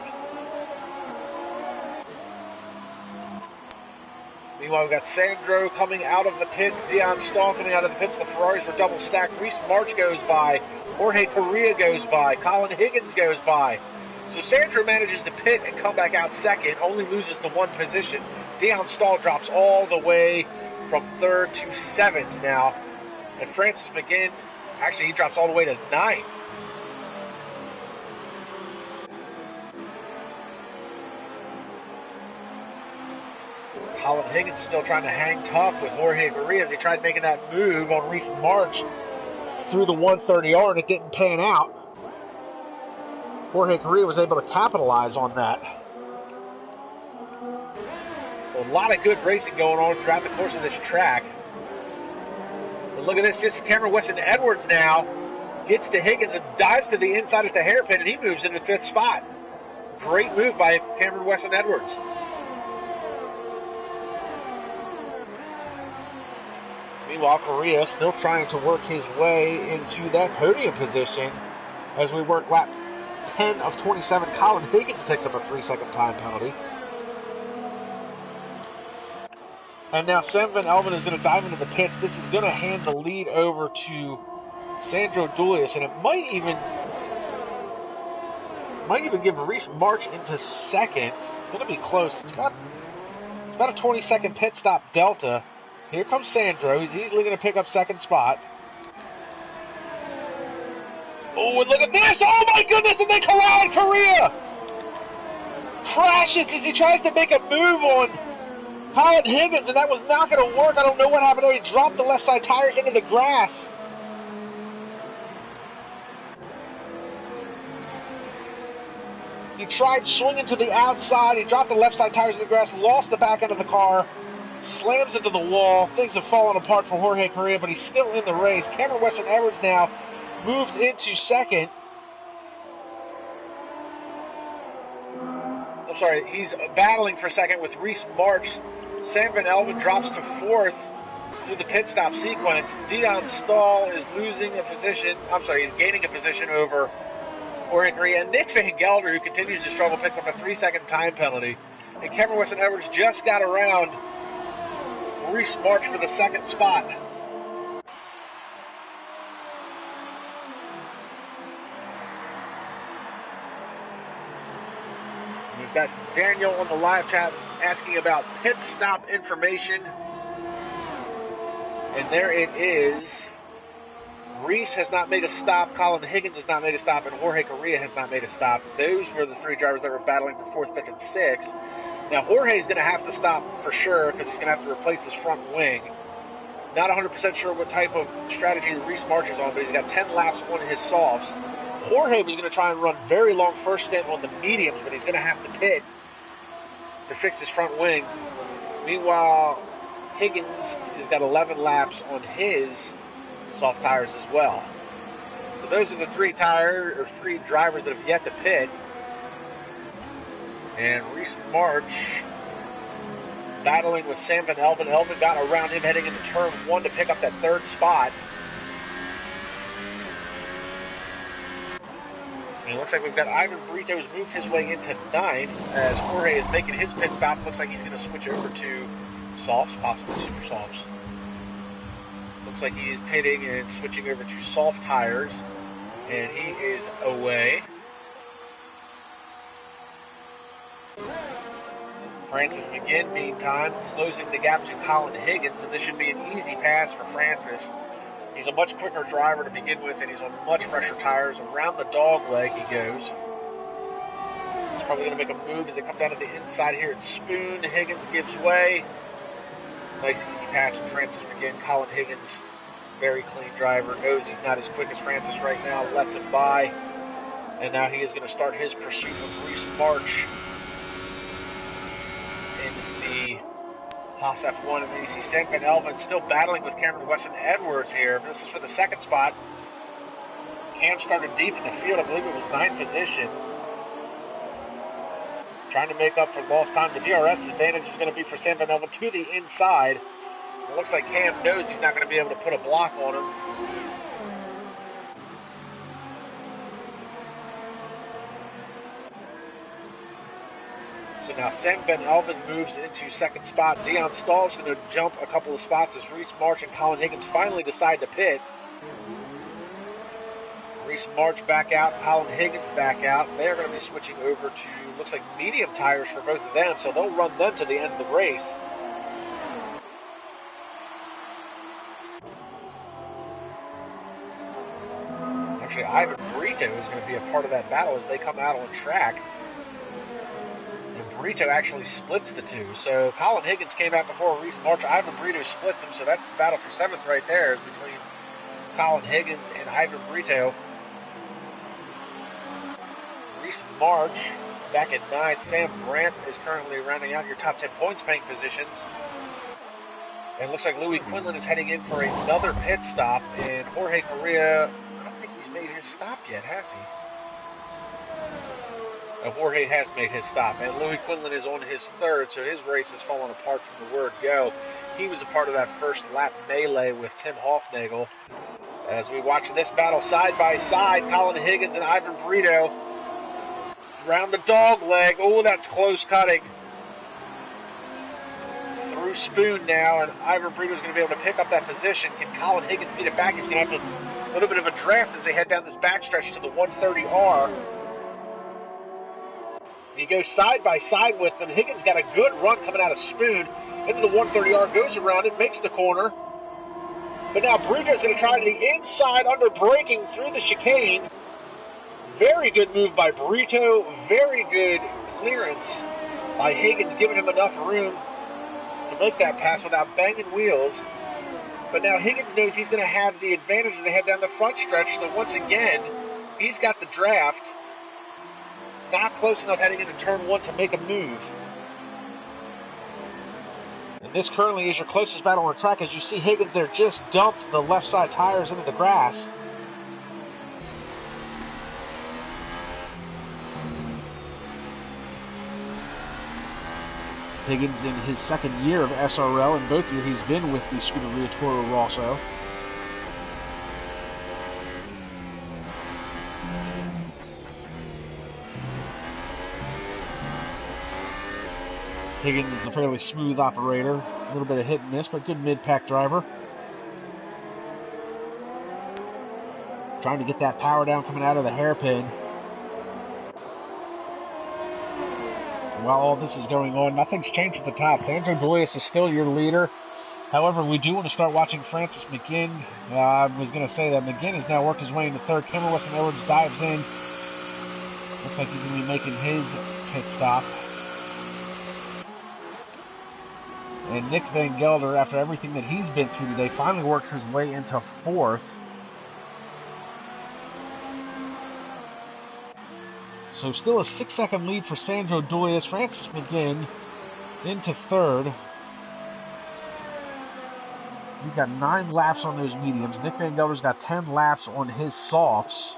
Meanwhile, we've got Sandro coming out of the pits, Dion Stahl coming out of the pits. The Ferraris were double stacked. Reese March goes by, Jorge Correa goes by, Colin Higgins goes by. So Sandro manages to pit and come back out second, only loses the 1 position. Dion Stahl drops all the way from 3rd to 7th now. And Francis McGinn, actually he drops all the way to 9th. Colin Higgins still trying to hang tough with Jorge Correa as he tried making that move on Reese March through the 130R, and it didn't pan out. Jorge Correa was able to capitalize on that. So a lot of good racing going on throughout the course of this track. But look at this, just Cameron Weston Edwards now gets to Higgins and dives to the inside at the hairpin, and he moves into 5th spot. Great move by Cameron Weston Edwards. Meanwhile, Correa still trying to work his way into that podium position as we work lap 10 of 27. Colin Higgins picks up a 3-second time penalty. And now Sam Van Elven is going to dive into the pits. This is going to hand the lead over to Sandro Dulius, and it might even give Reese March into 2nd. It's going to be close. It's about a 20-second pit stop delta. Here comes Sandro. He's easily going to pick up 2nd spot. Oh, and look at this! Oh my goodness! And they collide! Correa crashes as he tries to make a move on Colin Higgins, and that was not going to work. I don't know what happened there. He dropped the left side tires into the grass. He tried swinging to the outside. He dropped the left side tires in the grass, lost the back end of the car, slams into the wall. Things have fallen apart for Jorge Correa, but he's still in the race. Cameron Weston Edwards now moved into 2nd. I'm sorry, he's battling for 2nd with Reese March. Sam Van Elven drops to 4th through the pit stop sequence. Dion Stahl is losing a position. I'm sorry, he's gaining a position over Jorge Correa. And Nick Van Gelder, who continues to struggle, picks up a 3-second time penalty. And Cameron Weston Edwards just got around Reese March for the 2nd spot. We've got Daniel on the live chat asking about pit stop information. And there it is. Reese has not made a stop, Colin Higgins has not made a stop, and Jorge Correa has not made a stop. Those were the 3 drivers that were battling for 4th, 5th, and 6th. Now, Jorge's going to have to stop for sure because he's going to have to replace his front wing. Not 100% sure what type of strategy Reese March is on, but he's got 10 laps on his softs. Jorge was going to try and run very long first stint on the mediums, but he's going to have to pit to fix his front wing. Meanwhile, Higgins has got 11 laps on his soft tires as well. So those are the 3 drivers that have yet to pit. And Reese March battling with Sam Van Elven. Elven got around him heading into turn 1 to pick up that 3rd spot. And it looks like we've got Ivan Brito's moved his way into 9th as Jorge is making his pit stop. Looks like he's going to switch over to softs, possibly super softs. Looks like he is pitting and switching over to soft tires. And he is away. Francis McGinn, meantime, closing the gap to Colin Higgins, and this should be an easy pass for Francis. He's a much quicker driver to begin with, and he's on much fresher tires. Around the dog leg he goes. He's probably going to make a move as they come down to the inside here at Spoon. Higgins gives way. Nice easy pass from Francis McGinn. Colin Higgins, very clean driver, knows he's not as quick as Francis right now, lets him by. And now he is going to start his pursuit of Reese March in the Haas F1. And then you see Sam Van Elven still battling with Cameron Weston Edwards here. This is for the 2nd spot. Cam started deep in the field. I believe it was 9th position. Trying to make up for lost time. The DRS advantage is going to be for Sam Van Elven to the inside. It looks like Cam knows he's not going to be able to put a block on him. So now Sam Van Elven moves into 2nd spot. Dion Stahl's going to jump a couple of spots as Reese March and Colin Higgins finally decide to pit. Reese March back out, Colin Higgins back out. They're going to be switching over to, looks like, medium tires for both of them, so they'll run them to the end of the race. Actually, Ivan Brito is going to be a part of that battle as they come out on track. And Brito actually splits the two. So Colin Higgins came out before Reese March. Ivan Brito splits him, so that's the battle for 7th right there, is between Colin Higgins and Ivan Brito. Reese March back at 9th. Sam Brandt is currently rounding out your top 10 points paying positions. And it looks like Louis Quinlan is heading in for another pit stop. And Jorge Correa, I don't think he's made his stop yet, has he? Jorge has made his stop. And Louis Quinlan is on his third, so his race has fallen apart from the word go. He was a part of that first lap melee with Tim Hofnagel. As we watch this battle side by side, Colin Higgins and Ivan Brito round the dog leg. Oh, that's close cutting. Through Spoon now, and Ivan Brito is going to be able to pick up that position. Can Colin Higgins beat it back? He's going to have a little bit of a draft as they head down this backstretch to the 130R. He goes side by side with them. Higgins got a good run coming out of Spoon into the 130R, goes around it, makes the corner. But now Brito's going to try to the inside under braking through the chicane. Very good move by Brito. Very good clearance by Higgins, giving him enough room to make that pass without banging wheels. But now Higgins knows he's going to have the advantage as they head down the front stretch. So once again, he's got the draft. Not close enough heading into turn one to make a move. And this currently is your closest battle on track. As you see Higgins there just dumped the left side tires into the grass. Higgins in his second year of SRL, and both years he's been with the Scuderia Toro Rosso. Higgins is a fairly smooth operator, a little bit of hit and miss, but good mid-pack driver. Trying to get that power down coming out of the hairpin. While all this is going on, nothing's changed at the top. Sandro Doyas is still your leader. However, we do want to start watching Francis McGinn. I was going to say that McGinn has now worked his way into third. Cameron Weston Edwards dives in. Looks like he's going to be making his pit stop. And Nick Van Gelder, after everything that he's been through today, finally works his way into fourth. So still a 6-second lead for Sandro Doyas. Francis McGinn into third. He's got 9 laps on those mediums. Nick Van Gelder's got 10 laps on his softs.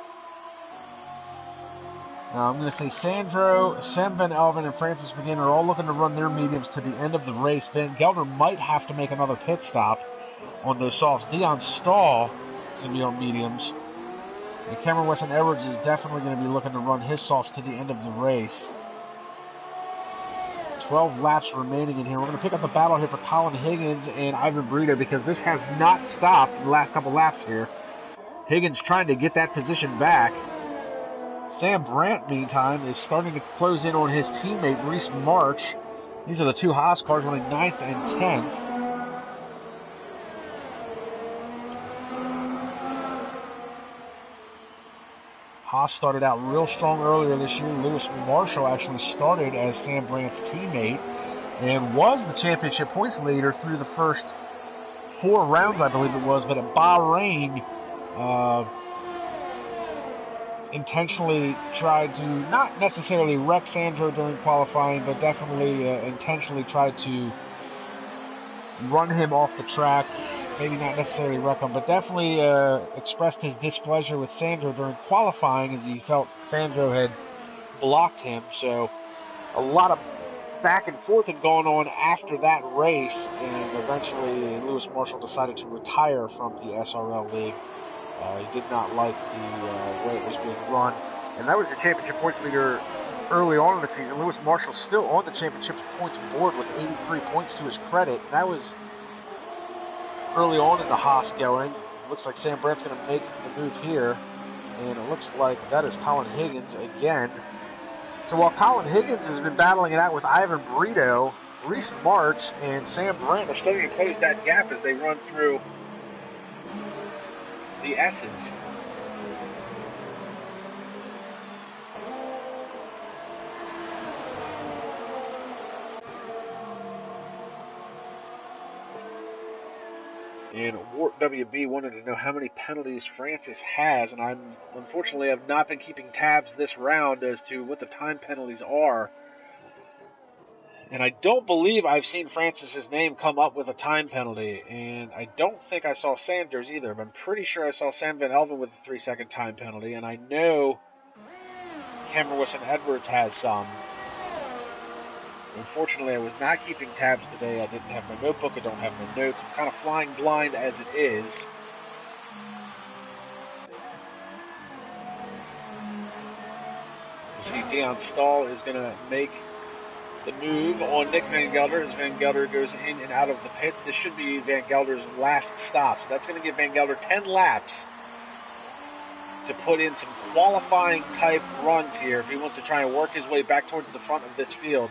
Now I'm going to say Sandro, Sam Van Elven, and Francis McGinn are all looking to run their mediums to the end of the race. Van Gelder might have to make another pit stop on those softs. Dion Stahl is going to be on mediums. And Cameron Weston Edwards is definitely going to be looking to run his softs to the end of the race. 12 laps remaining in here. We're going to pick up the battle here for Colin Higgins and Ivan Brito because this has not stopped in the last couple laps here. Higgins trying to get that position back. Sam Brandt, meantime, is starting to close in on his teammate, Reese March. These are the two Haas cars running 9th and 10th. Haas started out real strong earlier this year. Lewis Marshall actually started as Sam Brandt's teammate and was the championship points leader through the first 4 rounds, I believe it was. But at Bahrain, intentionally tried to, not necessarily wreck Sandro during qualifying, but definitely intentionally tried to run him off the track. Maybe not necessarily wreck him, but definitely expressed his displeasure with Sandro during qualifying as he felt Sandro had blocked him. So a lot of back and forth had gone on after that race, and eventually Lewis Marshall decided to retire from the SRL League. He did not like the way it was being run. And that was the championship points leader early on in the season. Lewis Marshall still on the championship points board with 83 points to his credit. That was early on in the Haas going. Looks like Sam Brandt's going to make the move here. And it looks like that is Colin Higgins again. So while Colin Higgins has been battling it out with Ivan Brito, Reese March and Sam Brandt are starting to close that gap as they run through the S's. And Wart WB wanted to know how many penalties Francis has, and I unfortunately have not been keeping tabs this round as to what the time penalties are. And I don't believe I've seen Francis's name come up with a time penalty. And I don't think I saw Sanders either. But I'm pretty sure I saw Sam Van Elven with a 3-second time penalty. And I know Cameron Wilson-Edwards has some. Unfortunately, I was not keeping tabs today. I didn't have my notebook. I don't have my notes. I'm kind of flying blind as it is. You see Dion Stahl is going to make the move on Nick Van Gelder as Van Gelder goes in and out of the pits. This should be Van Gelder's last stop. So that's going to give Van Gelder 10 laps to put in some qualifying type runs here if he wants to try and work his way back towards the front of this field.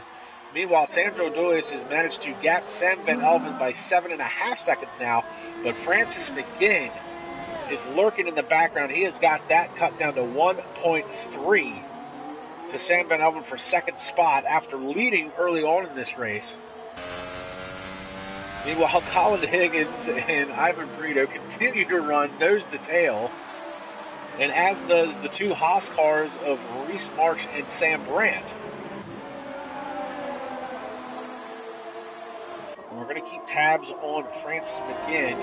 Meanwhile, Sandro Dulius has managed to gap Sam Van Elven by 7.5 seconds now, but Francis McGinn is lurking in the background. He has got that cut down to 1.3 to Sam Van Elven for second spot after leading early on in this race. Meanwhile, Colin Higgins and Ivan Brito continue to run nose to tail, and as does the two Haas cars of Reese March and Sam Brandt. We're going to keep tabs on Francis McGinn.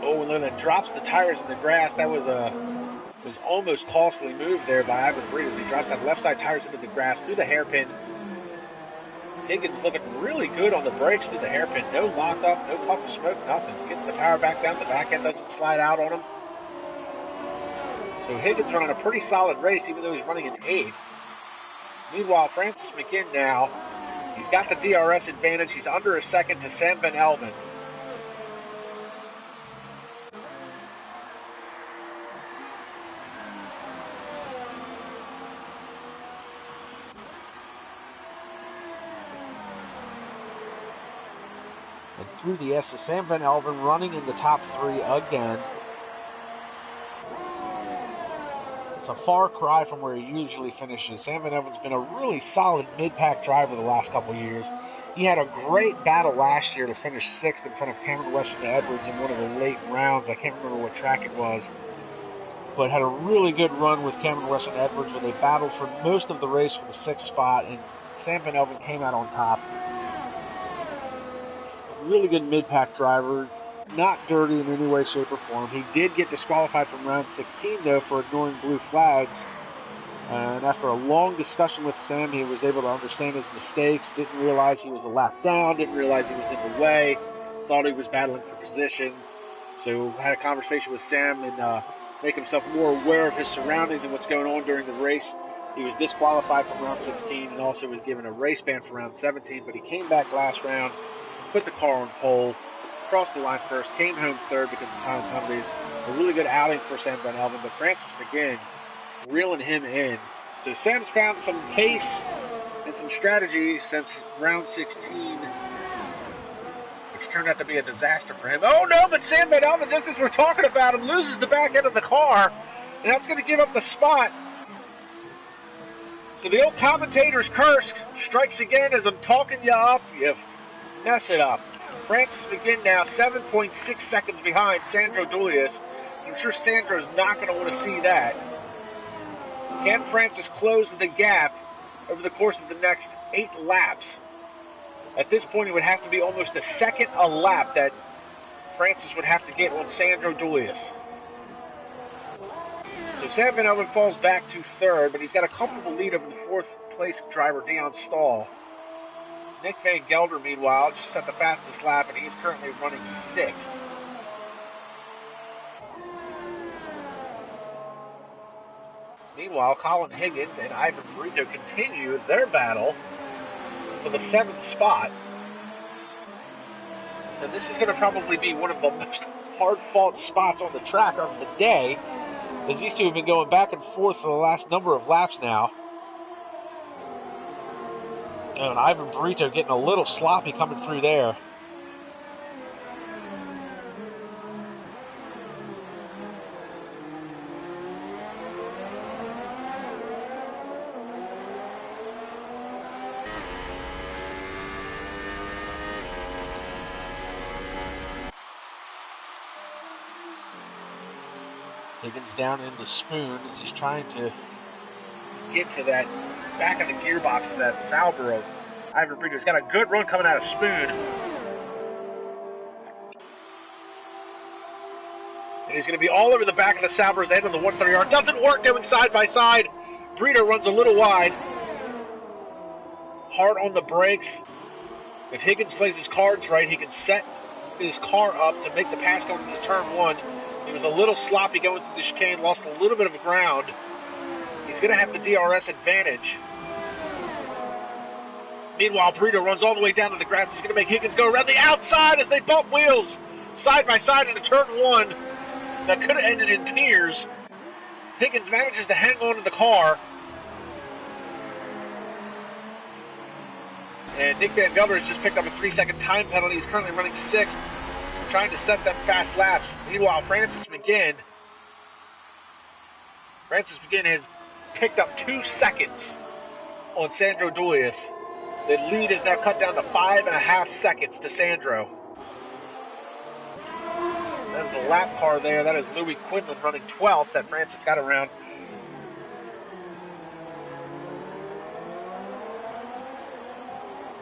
Oh, and then it drops the tires in the grass. That was almost costly move there by Ivan Brito. He drops that left side tires into the grass through the hairpin. Higgins looking really good on the brakes through the hairpin. No lockup, no puff of smoke, nothing. Gets the power back down. The back end doesn't slide out on him. So Higgins running a pretty solid race, even though he's running in 8th. Meanwhile, Francis McGinn now, he's got the DRS advantage. He's under a second to Sam Van Elven. And through the S, Sam Van Elven running in the top 3 again. It's a far cry from where he usually finishes. Sam Van Elven's been a really solid mid-pack driver the last couple of years. He had a great battle last year to finish 6th in front of Cameron Wilson-Edwards in one of the late rounds. I can't remember what track it was. But had a really good run with Cameron Wilson-Edwards where they battled for most of the race for the 6th spot, and Sam Van Elven came out on top. Really good mid-pack driver. Not dirty in any way, shape, or form. He did get disqualified from round 16, though, for ignoring blue flags. And after a long discussion with Sam, he was able to understand his mistakes, didn't realize he was a lap down, didn't realize he was in the way, thought he was battling for position. So had a conversation with Sam and make himself more aware of his surroundings and what's going on during the race. He was disqualified from round 16 and also was given a race ban for round 17, but he came back last round, put the car on pole, crossed the line first, came home third because of time penalties. A really good outing for Sam Van Elven, but Francis McGinn reeling him in. So Sam's found some pace and some strategy since round 16, which turned out to be a disaster for him. Oh no, but Sam Van Elven, just as we're talking about him, loses the back end of the car, and that's going to give up the spot. So the old commentator's curse strikes again as I'm talking you up, you mess it up. Francis McGinn now 7.6 seconds behind Sandro Dulius. I'm sure Sandro's not going to want to see that. Can Francis close the gap over the course of the next 8 laps? At this point, it would have to be almost a second a lap that Francis would have to get on Sandro Dulius. So Sam Van Elven falls back to 3rd, but he's got a comfortable lead over the 4th place driver, Dion Stahl. Nick Van Gelder, meanwhile, just set the fastest lap, and he's currently running 6th. Meanwhile, Colin Higgins and Ivan Brito continue their battle for the 7th spot. And this is going to probably be one of the most hard-fought spots on the track of the day, as these two have been going back and forth for the last number of laps now. And Ivan Brito getting a little sloppy coming through there. Higgins down in the spoon as he's trying to get to that back of the gearbox of that Sauber of Ivan Brito. He's got a good run coming out of Spoon. And he's going to be all over the back of the Sauber as they head on the 130R. Doesn't work going side by side. Brito runs a little wide. Hard on the brakes. If Higgins plays his cards right, he can set his car up to make the pass going into turn 1. He was a little sloppy going through the chicane, lost a little bit of ground. He's going to have the DRS advantage. Meanwhile, Brito runs all the way down to the grass. He's going to make Higgins go around the outside as they bump wheels side by side into turn 1. That could have ended in tears. Higgins manages to hang on to the car. And Nick Van Gelder has just picked up a 3-second time penalty. He's currently running 6th, trying to set them fast laps. Meanwhile, Francis McGinn has picked up 2 seconds on Sandro Dulius. The lead is now cut down to 5.5 seconds to Sandro. That's the lap car there. That is Louis Quinlan running 12th that Francis got around.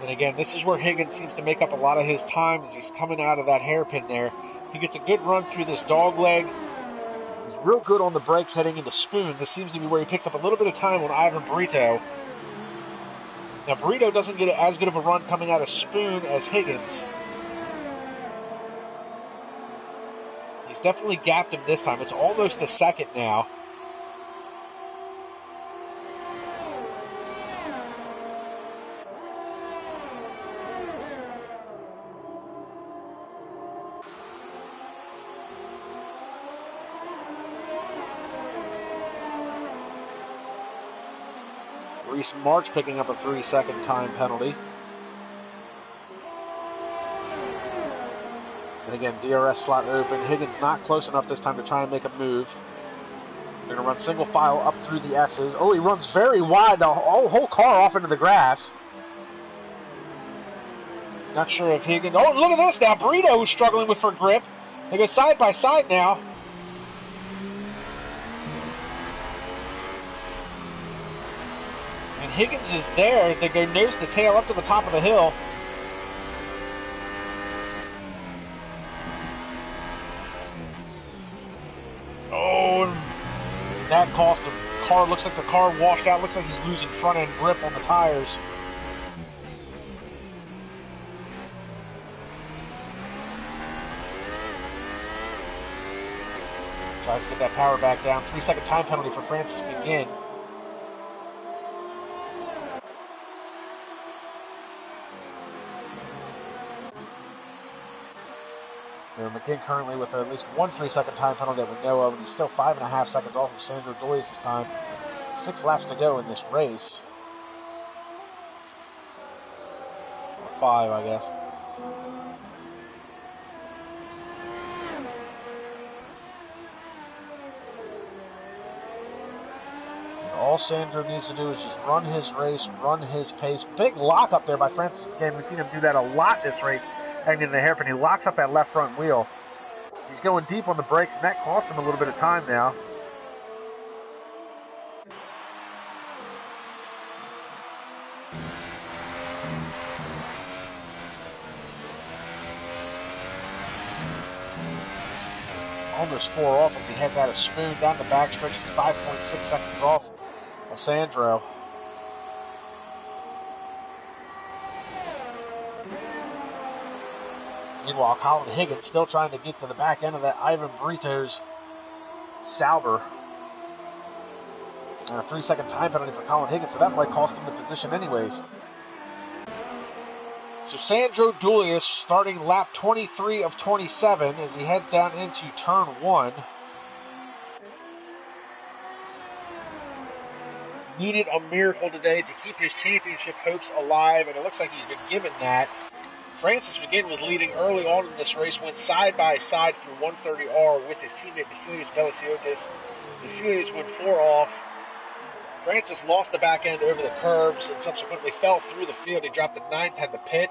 And again, this is where Higgins seems to make up a lot of his time as he's coming out of that hairpin there. He gets a good run through this dog leg. He's real good on the brakes heading into Spoon. This seems to be where he picks up a little bit of time on Ivan Brito. Now, Brito doesn't get as good of a run coming out of Spoon as Higgins. He's definitely gapped him this time. It's almost a second now. Reese March picking up a 3-second time penalty. And again, DRS slot open. Higgins not close enough this time to try and make a move. They're going to run single file up through the S's. Oh, he runs very wide, the whole car off into the grass. Not sure if Higgins... Oh, look at this now. Brito, who's struggling with for grip. They go side by side now. And Higgins is there. They go nose to tail up to the top of the hill. Oh, and that cost him. Car looks like the car washed out. Looks like he's losing front end grip on the tires. Tries to get that power back down. 3-second time penalty for Francis McGinn. So McGinn currently with at least one 3-second time penalty that we know of, and he's still 5.5 seconds off of Sandro Dulius' time. 6 laps to go in this race. Or 5, I guess. All Sandro needs to do is just run his race, run his pace. Big lock up there by Francis McGinn. We've seen him do that a lot this race, hanging in the hairpin. He locks up that left front wheel. He's going deep on the brakes, and that costs him a little bit of time now. Almost 4 off as he heads out of Spoon down the backstretch. He's 5.6 seconds off of Sandro. Meanwhile, Colin Higgins still trying to get to the back end of that Ivan Brito's Sauber. And a 3-second time penalty for Colin Higgins, so that might cost him the position anyways. So Sandro Dulius starting lap 23 of 27 as he heads down into turn 1. Needed a miracle today to keep his championship hopes alive, and it looks like he's been given that. Francis McGinn was leading early on in this race, went side by side through 130R with his teammate Vasilios Veliciotis. Vasilios went 4 off. Francis lost the back end over the curbs and subsequently fell through the field. He dropped the 9th, had the pit,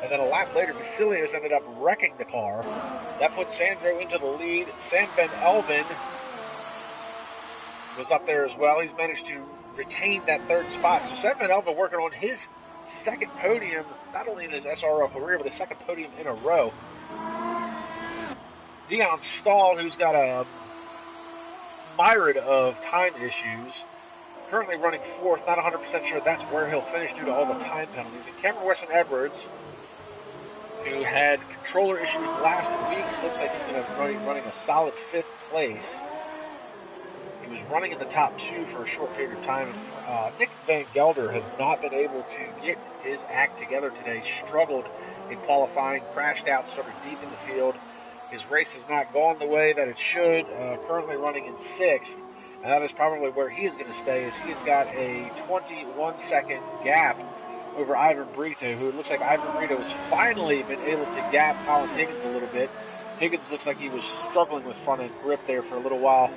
and then a lap later, Vasilios ended up wrecking the car. That put Sandro into the lead. Sam Ben Elvin was up there as well. He's managed to retained that third spot. So Sam Van Elven working on his second podium, not only in his SRL career, but his second podium in a row. Dion Stahl, who's got a myriad of time issues, currently running fourth, not 100% sure that's where he'll finish due to all the time penalties. And Cameron Weston Edwards, who had controller issues last week, looks like he's going to be running a solid fifth place. He was running in the top two for a short period of time. Nick Van Gelder has not been able to get his act together today. Struggled in qualifying, crashed out, started deep in the field. His race has not gone the way that it should. Currently running in sixth, and that is probably where he is going to stay, as he has got a 21-second gap over Ivan Brito, who it looks like Ivan Brito has finally been able to gap Colin Higgins a little bit. Higgins looks like he was struggling with front-end grip there for a little while.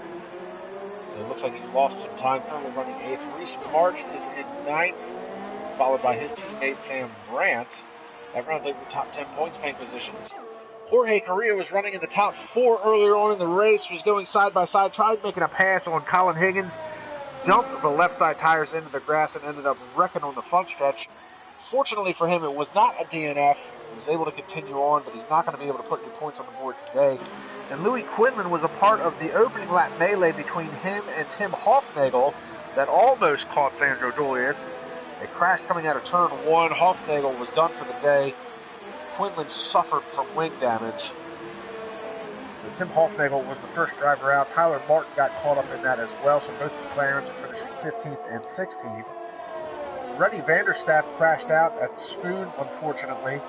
So it looks like he's lost some time, currently running eighth. Reese March is in ninth, followed by his teammate Sam Brandt. That rounds out the top 10 points paying positions. Jorge Correa was running in the top four earlier on in the race, was going side by side, tried making a pass on Colin Higgins, dumped the left side tires into the grass and ended up wrecking on the front stretch. Fortunately for him, it was not a DNF. He was able to continue on, but he's not going to be able to put any points on the board today. And Louis Quinlan was a part of the opening lap melee between him and Tim Hoffnagel that almost caught Sandro Dulius. They crashed coming out of turn one. Hoffnagel was done for the day. Quinlan suffered from wing damage. So Tim Hoffnagel was the first driver out. Tyler Martin got caught up in that as well, so both McLarens are finishing 15th and 16th. Rennie Vanderstapp crashed out at Spoon, unfortunately.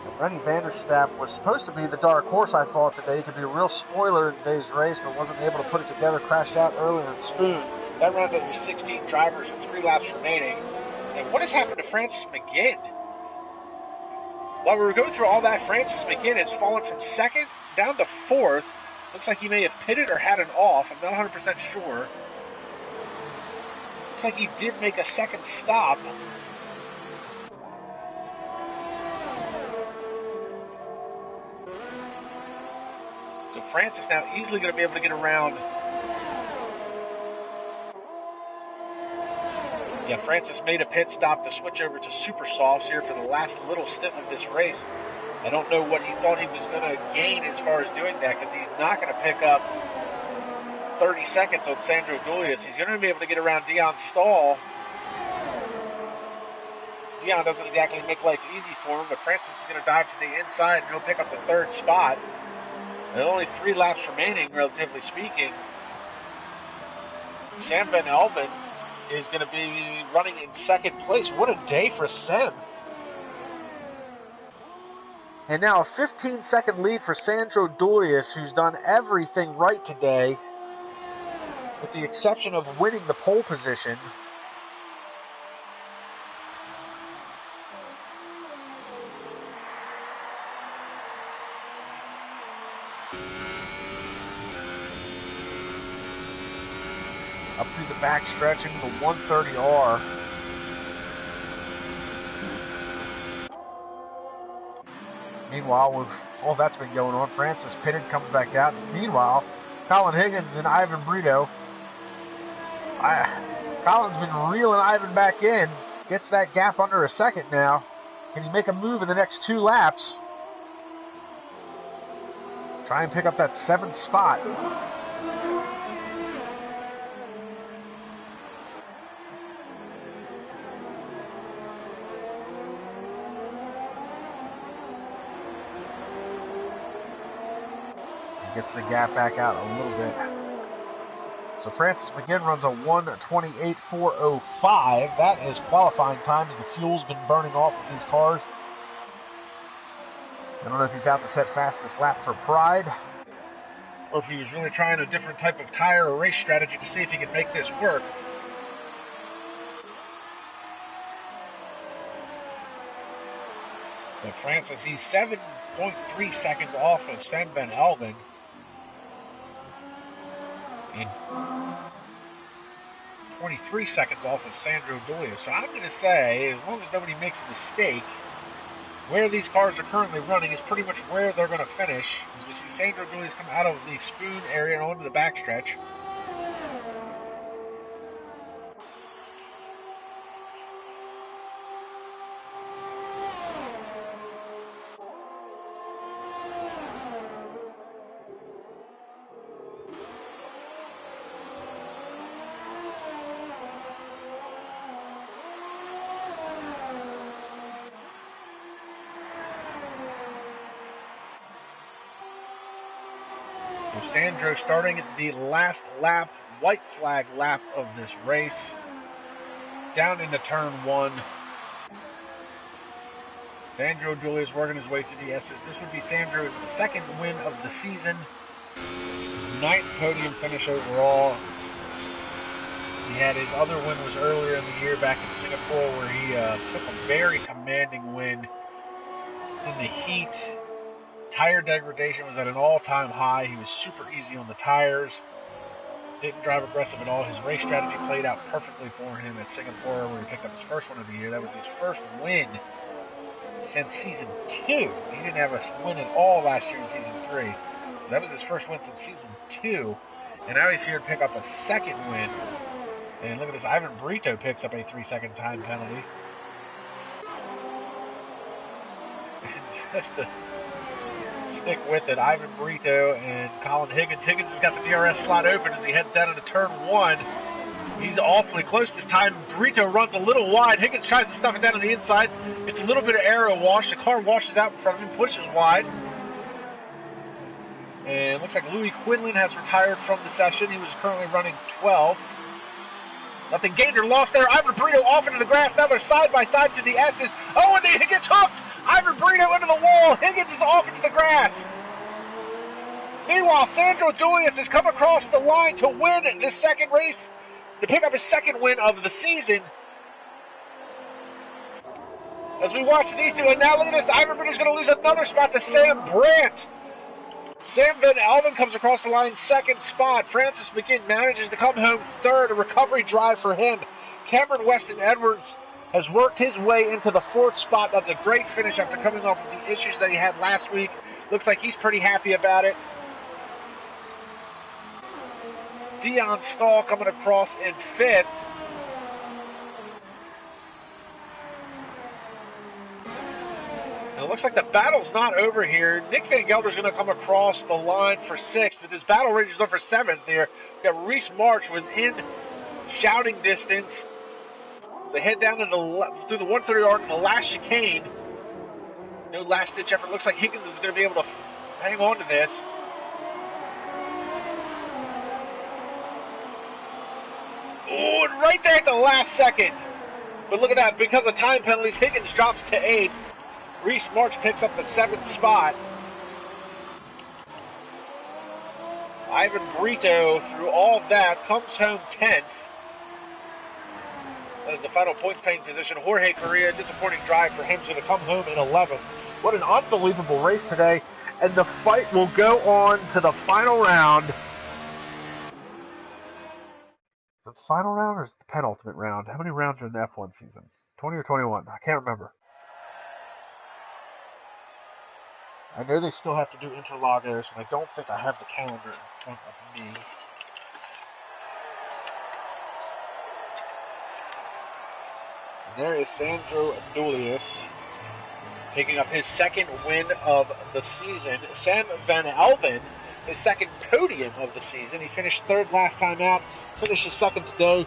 And Rennie Vanderstapp was supposed to be the dark horse, I thought, today. He could be a real spoiler in today's race, but wasn't able to put it together. Crashed out earlier in Spoon. That rounds out your 16 drivers with 3 laps remaining. And what has happened to Francis McGinn? While we were going through all that, Francis McGinn has fallen from second down to fourth. Looks like he may have pitted or had an off. I'm not 100% sure. Looks like he did make a second stop. So Francis now easily going to be able to get around. Yeah, Francis made a pit stop to switch over to Super Softs here for the last little stint of this race. I don't know what he thought he was going to gain as far as doing that, because he's not going to pick up 30 seconds on Sandro Dulius. He's going to be able to get around Dion Stahl. Dion doesn't exactly make life easy for him, but Francis is going to dive to the inside and he'll pick up the third spot. There are only 3 laps remaining, relatively speaking. Sam Van Elven is going to be running in second place. What a day for Sam. And now a 15-second lead for Sandro Dulius, who's done everything right today, with the exception of winning the pole position. Up through the back stretch into the 130R. Meanwhile, all that's been going on. Francis pitted, comes back out. Meanwhile, Colin Higgins and Ivan Brito. Colin's been reeling Ivan back in. Gets that gap under a second now. Can he make a move in the next 2 laps? Try and pick up that 7th spot. Gets the gap back out a little bit. So Francis McGinn runs a 1:28.405. That is qualifying time, as the fuel's been burning off of these cars. I don't know if he's out to set fastest lap for pride, or if he was really trying a different type of tire or race strategy to see if he could make this work. But Francis, he's 7.3 seconds off of Sam Van Elven. And 23 seconds off of Sandro Dulius. So I'm going to say, as long as nobody makes a mistake, where these cars are currently running is pretty much where they're going to finish. As we see Sandro Dulius come out of the Spoon area and onto the backstretch. With Sandro starting the last lap, white flag lap of this race. Down into turn 1. Sandro Julius working his way through the S's. This would be Sandro's second win of the season. 9th podium finish overall. He had his other win was earlier in the year back in Singapore where he took a very commanding win in the heat. Tire degradation was at an all-time high. He was super easy on the tires. Didn't drive aggressive at all. His race strategy played out perfectly for him at Singapore where he picked up his first win of the year. That was his first win since season 2. He didn't have a win at all last year in season 3. That was his first win since season 2. And now he's here to pick up a second win. And look at this, Ivan Brito picks up a 3-second time penalty. And just to stick with it, Ivan Brito and Colin Higgins. Higgins has got the DRS slot open as he heads down into turn 1. He's awfully close this time. Brito runs a little wide. Higgins tries to stuff it down to the inside. It's a little bit of aero wash. The car washes out in front of him, pushes wide. And it looks like Louis Quinlan has retired from the session. He was currently running 12th. Nothing gained or lost there. Ivan Brito off into the grass. Now they're side by side to the S's. Oh, and he gets hooked. Ivan Brito into the wall. Higgins is off into the grass. Meanwhile, Sandro Julius has come across the line to win this second race, to pick up his second win of the season. As we watch these two, and now look at this. Ivan Brito's going to lose another spot to Sam Brandt. Sam Van Alven comes across the line, second spot. Francis McGinn manages to come home third, a recovery drive for him. Cameron Weston Edwards has worked his way into the 4th spot. That's a great finish after coming off of the issues that he had last week. Looks like he's pretty happy about it. Dion Stahl coming across in 5th. And it looks like the battle's not over here. Nick Van Gelder's going to come across the line for 6th, but this battle rages on for 7th here. We've got Reese March within shouting distance. As they head down to through the 130 arc in the last chicane. No last-ditch effort. Looks like Higgins is going to be able to hang on to this. Oh, and right there at the last second. But look at that. Because of time penalties, Higgins drops to 8th. Reese March picks up the 7th spot. Ivan Brito, through all that, comes home 10th. That is the final points paying position. Jorge Correa, disappointing drive for him, so to come home in 11th. What an unbelievable race today. And the fight will go on to the final round. Is it the final round or is it the penultimate round? How many rounds are in the F1 season? 20 or 21? I can't remember. I know they still have to do Interlagos, and I don't think I have the calendar in front of me. And there is Sandro Julius picking up his second win of the season. Sam Van Alven, his second podium of the season. He finished 3rd last time out, finished 2nd today.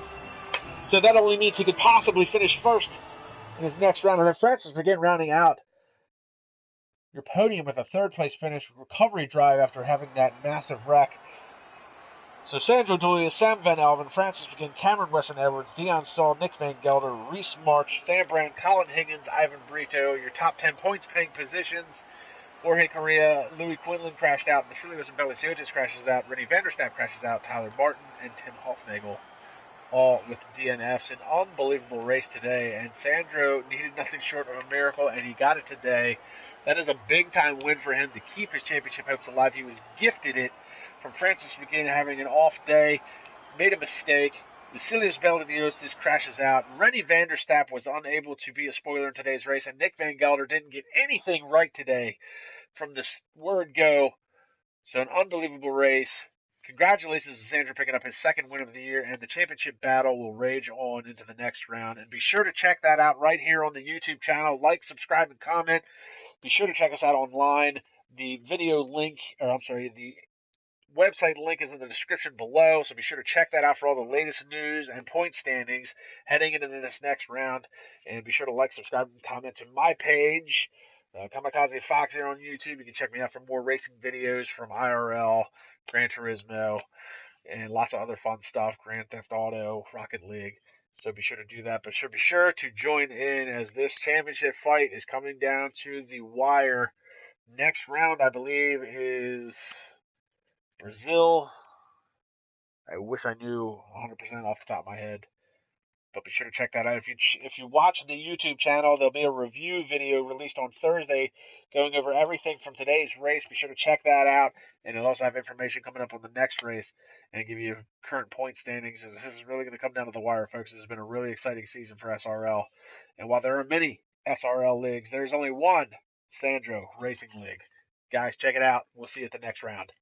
So that only means he could possibly finish 1st in his next round. And then Francis McGinn rounding out your podium with a 3rd place finish, recovery drive after having that massive wreck. So Sandro Julius, Sam Van Alven, Francis McGinn, Cameron Weston Edwards, Dion Stahl, Nick Van Gelder, Reese March, Sam Brandt, Colin Higgins, Ivan Brito, your top 10 points paying positions. Jorge Correa, Louis Quinlan crashed out, Vasilios and Beliciotis crashes out, Rennie Vanderstapp crashes out, Tyler Martin and Tim Hofnagel all with DNFs. An unbelievable race today, and Sandro needed nothing short of a miracle, and he got it today. That is a big-time win for him to keep his championship hopes alive. He was gifted it from Francis McGinn having an off day, made a mistake. Vasilios Beliciotis crashes out. Rennie Vanderstapp was unable to be a spoiler in today's race, and Nick Van Gelder didn't get anything right today from the word go. So an unbelievable race. Congratulations to Sandro picking up his second win of the year, and the championship battle will rage on into the next round. And be sure to check that out right here on the YouTube channel. Like, subscribe, and comment. Be sure to check us out online. The video link, the website link is in the description below, so be sure to check that out for all the latest news and point standings heading into this next round. And be sure to like, subscribe, and comment to my page Kamikaze Fox here on YouTube. You can check me out for more racing videos from IRL, Gran Turismo, and lots of other fun stuff, Grand Theft Auto, Rocket League. So be sure to do that. But be sure to join in as this championship fight is coming down to the wire. Next round, I believe, is Brazil. I wish I knew 100% off the top of my head. But be sure to check that out. If you watch the YouTube channel, there'll be a review video released on Thursday going over everything from today's race. Be sure to check that out. And it'll also have information coming up on the next race and give you current point standings. This is really going to come down to the wire, folks. This has been a really exciting season for SRL. And while there are many SRL leagues, there's only one Sandro Racing League. Guys, check it out. We'll see you at the next round.